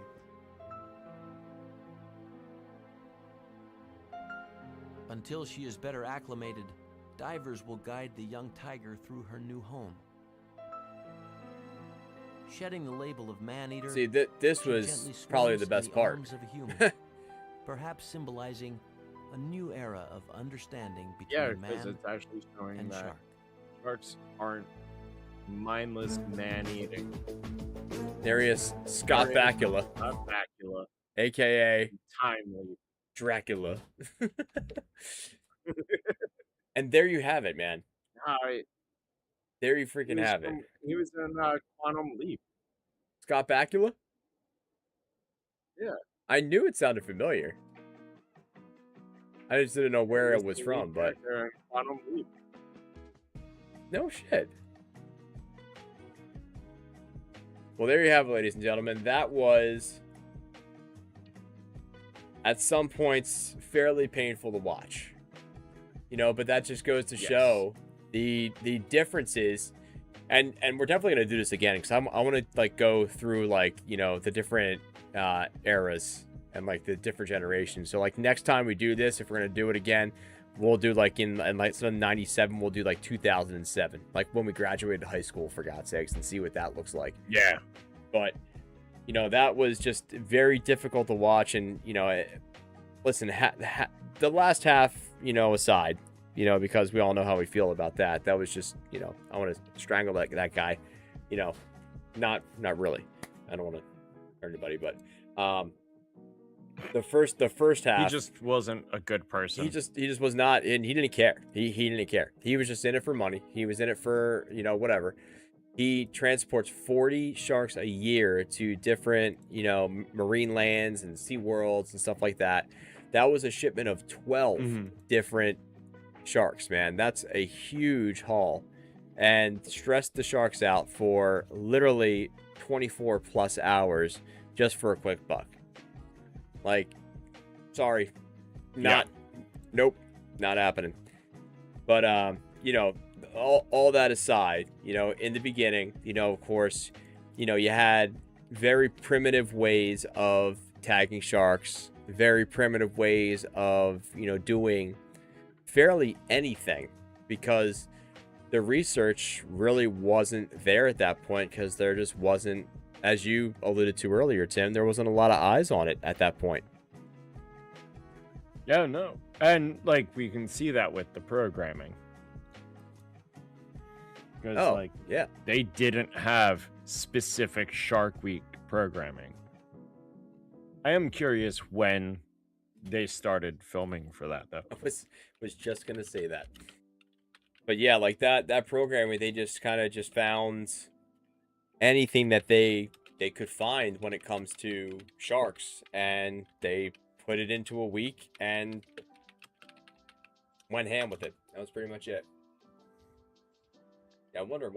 Until she is better acclimated, divers will guide the young tiger through her new home. Shedding the label of man-eater, See, this she was gently probably swims the in best the part. arms of a human, perhaps symbolizing a new era of understanding Yeah, between because man it's actually showing and that shark. sharks aren't mindless man-eating. There he is, Scott Bakula, Not Bacula. aka Timely. Dracula. And there you have it, man. Alright. There you freaking have it. He was in Quantum Leap. Scott Bakula? Yeah. I knew it sounded familiar. I just didn't know where it was the from, lead but character in Quantum Leap. no shit. Well, there you have it, ladies and gentlemen. That was, at some points, fairly painful to watch. You know, but that just goes to show the differences. And we're definitely going to do this again, because I want to, like, go through, like, you know, the different eras and, like, the different generations. So, like, next time we do this, if we're going to do it again, we'll do, like, in like, so 97, we'll do, like, 2007. Like, when we graduated high school, for God's sakes, and see what that looks like. Yeah. But, you know, that was just very difficult to watch. And, you know, listen, the last half, you know, aside, you know, because we all know how we feel about that. That was just, you know, I want to strangle that guy, you know, not really. I don't want to hurt anybody, but the first half, He just wasn't a good person. he just was not, and he didn't care. He didn't care. He was just in it for money. He was in it for, you know, whatever. He transports 40 sharks a year to different, you know, marine lands and sea worlds and stuff like that. That was a shipment of 12 different sharks, man. That's a huge haul, and stressed the sharks out for literally 24 plus hours just for a quick buck. Like, sorry, nope, not happening. But you know, all that aside, you know, in the beginning, you know, of course, you know, you had very primitive ways of tagging sharks, very primitive ways of, you know, doing fairly anything, because the research really wasn't there at that point, because there just wasn't, as you alluded to earlier, Tim, there wasn't a lot of eyes on it at that point. Yeah, no. And, like, we can see that with the programming. Because, like, yeah, they didn't have specific Shark Week programming. I am curious when they started filming for that, though. I was just gonna say that. But yeah, like that programming, they just kind of just found anything that they could find when it comes to sharks, and they put it into a week and went ham with it. That was pretty much it. Yeah, I wonder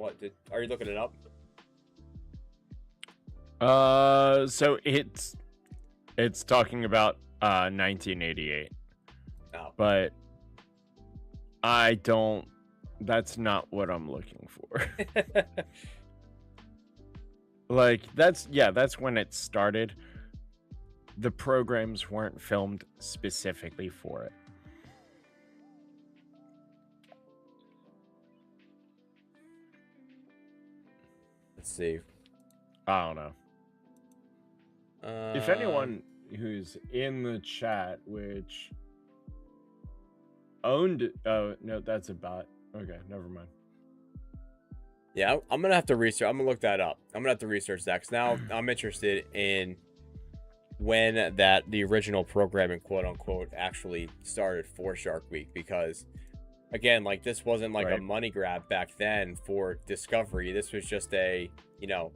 are you looking it up? So it's talking about 1988. Oh. But that's not what I'm looking for. Like, that's when it started. The programs weren't filmed specifically for it. Let's see. I don't know. If anyone who's in the chat, which owned, oh no, that's a bot. Okay, never mind. Yeah, I'm gonna have to research. I'm gonna look that up. I'm gonna have to research that, because now I'm interested in when the original programming, quote unquote, actually started for Shark Week. Because again, like, this wasn't like a money grab back then for Discovery. This was just a, you know,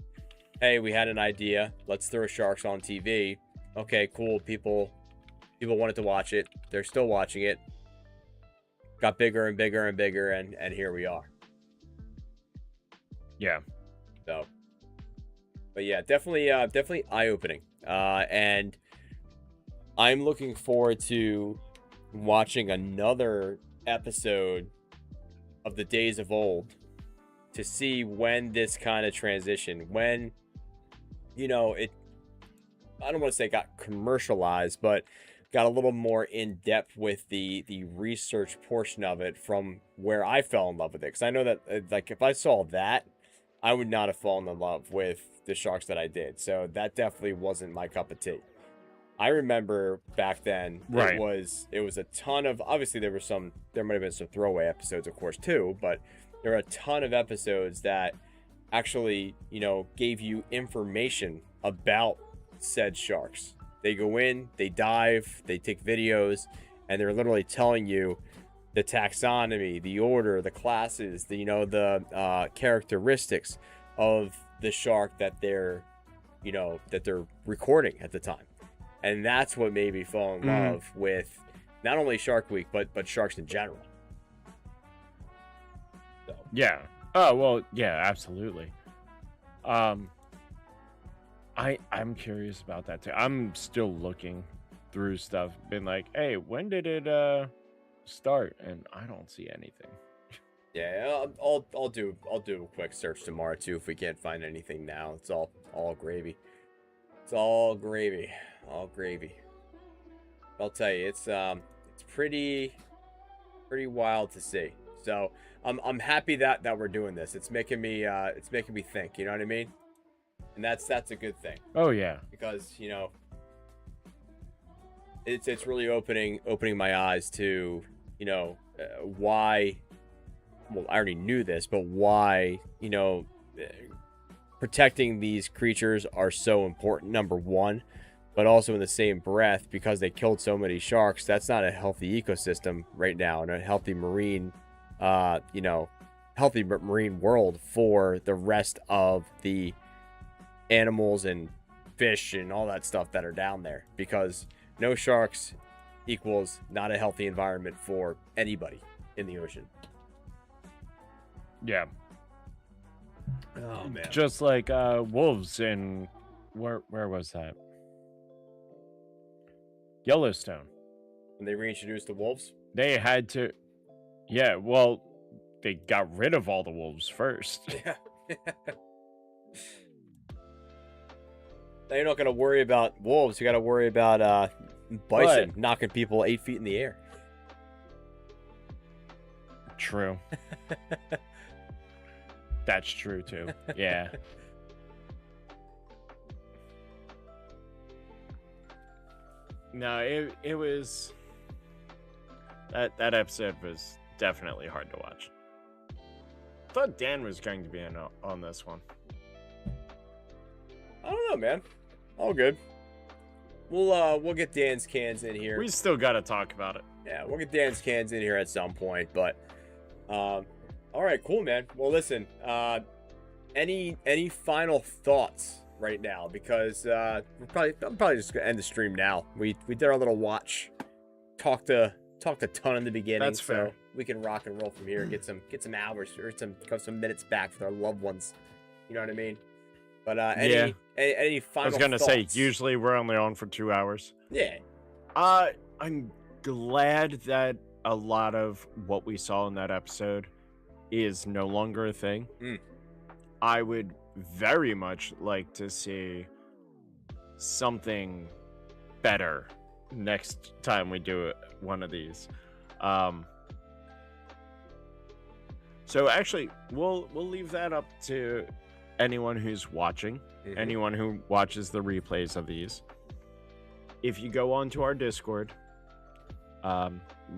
hey, we had an idea, let's throw sharks on TV. Okay, cool. People wanted to watch it. They're still watching it. Got bigger and bigger and bigger, and here we are. Yeah. So, but yeah, definitely eye-opening. And I'm looking forward to watching another episode of the Days of Old to see when this kind of transition, when, you know, I don't want to say it got commercialized, but got a little more in depth with the research portion of it from where I fell in love with it. Because I know that like if I saw that, I would not have fallen in love with the sharks that I did. So that definitely wasn't my cup of tea. I remember back then Right. it was a ton of, obviously there might have been some throwaway episodes of course too, but there are a ton of episodes that actually, you know, gave you information about said sharks. They go in, they dive, they take videos, and they're literally telling you the taxonomy, the order, the classes, the, you know, the characteristics of the shark that they're, you know, that they're recording at the time. And that's what made me fall in love with not only Shark Week, but sharks in general. So. Yeah. Oh, well, yeah, absolutely. I'm curious about that too. I'm still looking through stuff, been like, hey, when did it start? And I don't see anything. Yeah, I'll do a quick search tomorrow too if we can't find anything now. It's all gravy. It's all gravy. All gravy. I'll tell you, it's pretty wild to see. So I'm happy that we're doing this. It's making me think. You know what I mean? And that's a good thing. Oh yeah. Because you know, it's really opening my eyes to, you know, why. Well, I already knew this, but why, you know, protecting these creatures are so important. Number one. But also in the same breath, because they killed so many sharks, that's not a healthy ecosystem right now, and a healthy marine, you know, healthy marine world for the rest of the animals and fish and all that stuff that are down there. Because no sharks equals not a healthy environment for anybody in the ocean. Yeah. Oh man. Just like wolves in where was that? Yellowstone. When they reintroduced the wolves? They had to, yeah, well, they got rid of all the wolves first. Yeah. Now you're not going to worry about wolves. You got to worry about bison knocking people 8 feet in the air. True. That's true too. Yeah. No, it was that episode was definitely hard to watch. I thought Dan was going to be on this one. I don't know, man. All good. We'll get Dan's cans in here. We still got to talk about it. Yeah, we'll get Dan's cans in here at some point, but all right, cool, man. Well, listen, any final thoughts right now, because I'm probably just gonna end the stream now. We did our little watch, talked a ton in the beginning. That's fair. So we can rock and roll from here and get some hours or some minutes back with our loved ones. You know what I mean? But any final? I was gonna thoughts? say usually we're only on for 2 hours. Yeah. I'm glad that a lot of what we saw in that episode is no longer a thing. I would very much like to see something better next time we do one of these. So actually, we'll leave that up to anyone who's watching, anyone who watches the replays of these. If you go onto our Discord,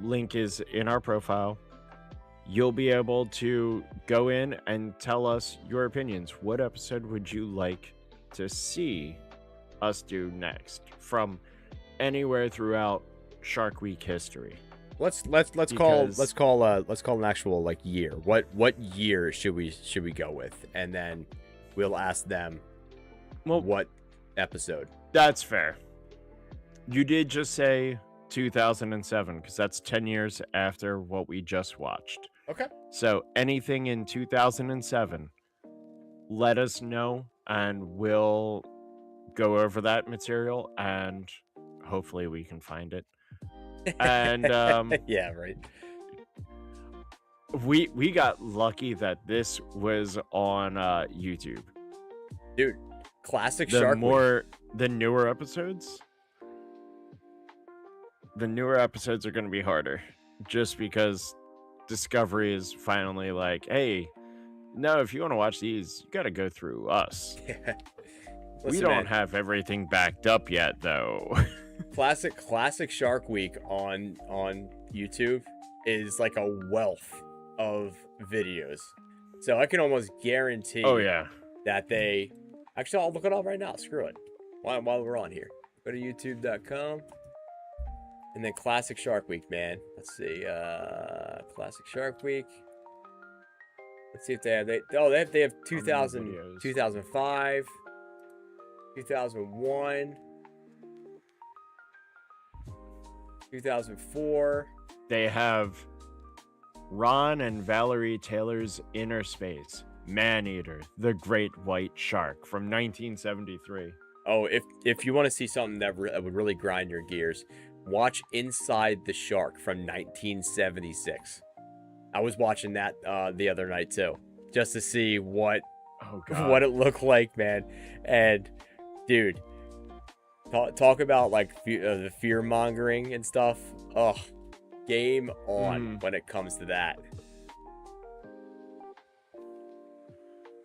link is in our profile. You'll be able to go in and tell us your opinions. What episode would you like to see us do next from anywhere throughout Shark Week history? Let's call an actual like year. What year should we go with? And then we'll ask them what episode. That's fair. You did just say 2007 because that's 10 years after what we just watched. Okay. So anything in 2007, let us know and we'll go over that material and hopefully we can find it. And yeah, right. We got lucky that this was on YouTube. Dude, classic Shark Week. The newer episodes, the newer episodes are going to be harder, just because Discovery is finally like, hey, no, if you want to watch these, you got to go through us. Yeah. We Listen, don't man, have everything backed up yet, though. classic Shark Week on YouTube is like a wealth of videos. So I can almost guarantee Oh yeah. that they actually, I'll look it up right now. Screw it. While we're on here, go to youtube.com and then Classic Shark Week, man. Let's see, Classic Shark Week. Let's see if they have they have 2000, videos. 2005, 2001, 2004. They have Ron and Valerie Taylor's Inner Space, Maneater, the Great White Shark from 1973. Oh, if you want to see something that would really grind your gears, watch Inside the Shark from 1976. I was watching that the other night too, just to see what it looked like, man. And dude, talk about like the fear mongering and stuff. Oh, game on when it comes to that.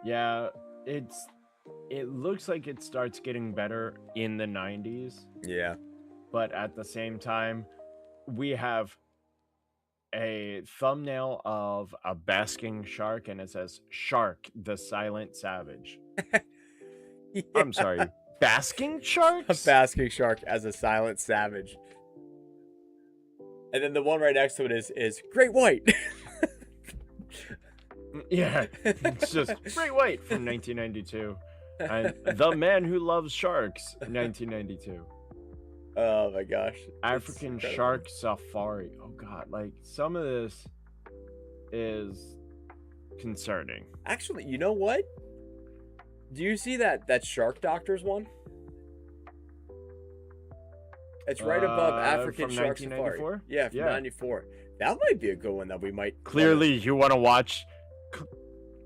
Yeah, it looks like it starts getting better in the 90s. Yeah. But at the same time, we have a thumbnail of a basking shark, and it says Shark the Silent Savage. Yeah. I'm sorry, basking sharks? A basking shark as a silent savage. And then the one right next to it is Great White. Yeah, it's just Great White from 1992. And The Man Who Loves Sharks, 1992. Oh my gosh. African Shark Safari. Oh god, like some of this is concerning. Actually, you know what? Do you see that Shark Doctors one? It's right above African from Shark Safari. 1994? Yeah, from 94. That might be a good one that we might Clearly you want to watch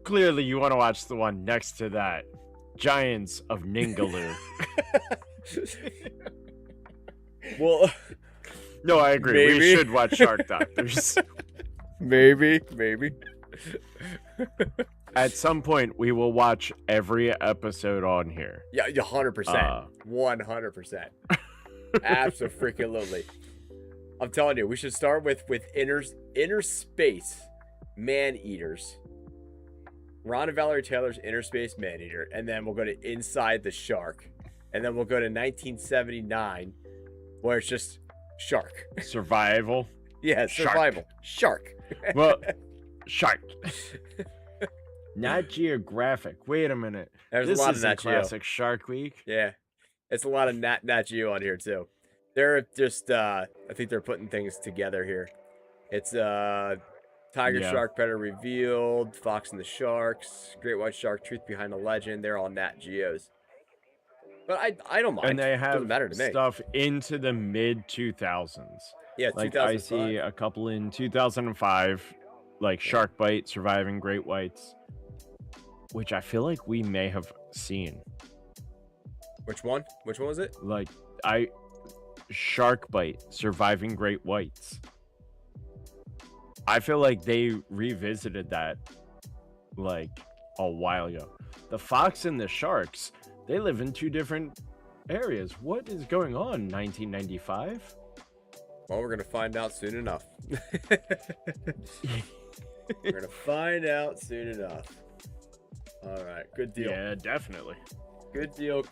Clearly you want to watch the one next to that. Giants of Ningaloo. Well, no, I agree. Maybe. We should watch Shark Doctors. maybe. At some point, we will watch every episode on here. Yeah, 100%. 100%. Absolutely. I'm telling you, we should start with Inner Space Man-Eaters. Ron and Valerie Taylor's Inner Space Man-Eater. And then we'll go to Inside the Shark. And then we'll go to 1979, where it's just Shark. Survival. Yeah, survival. Shark. Well, Shark. Nat Geographic. Wait a minute. There's this a lot is of Nat Geo. classic Shark Week. Yeah. It's a lot of Nat Geo on here, too. They're just, I think they're putting things together here. It's, Tiger Shark Predator Revealed, Fox and the Sharks, Great White Shark, Truth Behind the Legend. They're all Nat Geos. But I don't mind. And they have Doesn't matter to me. stuff into the mid 2000s. Yeah, like 2005. I see a couple in 2005, like Shark Bite, Surviving Great Whites, which I feel like we may have seen. Which one? Which one was it? Like Shark Bite, Surviving Great Whites. I feel like they revisited that like a while ago. The Fox and the Sharks, they live in two different areas. What is going on, 1995? Well, we're going to find out soon enough. We're going to find out soon enough. All right. Good deal. Yeah, definitely. Good deal.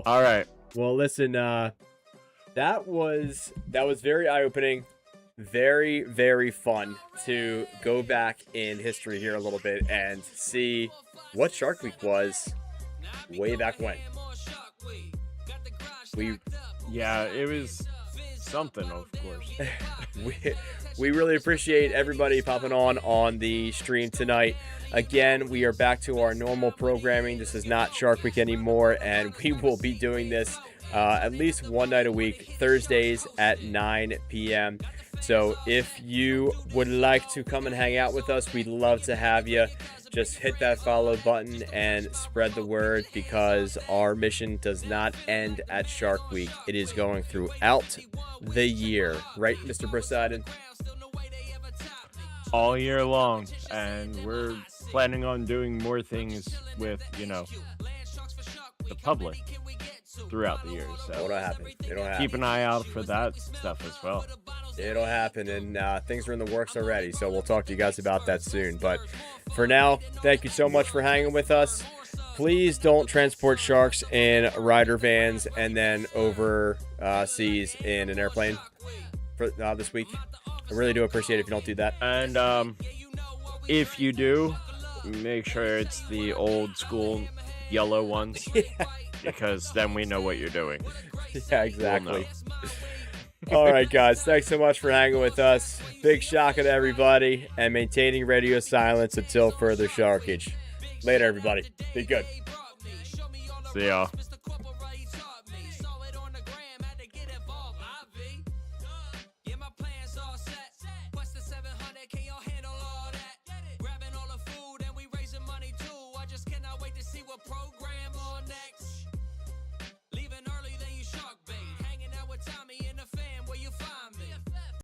All right. Well, listen, that was very eye-opening. Very, very fun to go back in history here a little bit and see what Shark Week was way back when. Yeah, it was something, of course. we really appreciate everybody popping on the stream tonight. Again, we are back to our normal programming. This is not Shark Week anymore, and we will be doing this at least one night a week, Thursdays at 9 p.m. So if you would like to come and hang out with us, we'd love to have you. just hit that follow button and spread the word, because our mission does not end at Shark Week. It is going throughout the year. Right, Mr. Poseidon? All year long. And we're planning on doing more things with, the public throughout the year. So It'll happen. It'll happen. keep an eye out for that stuff as well. It'll happen, and things are in the works already, so we'll talk to you guys about that soon. But for now, thank you so much for hanging with us. Please don't transport sharks in rider vans and then overseas in an airplane for this week. I really do appreciate it if you don't do that. And if you do, make sure it's the old school yellow ones, because then we know what you're doing. Yeah, exactly. All right, guys. Thanks so much for hanging with us. Big shock to everybody, and maintaining radio silence until further sharkage. Later, everybody. Be good. See y'all.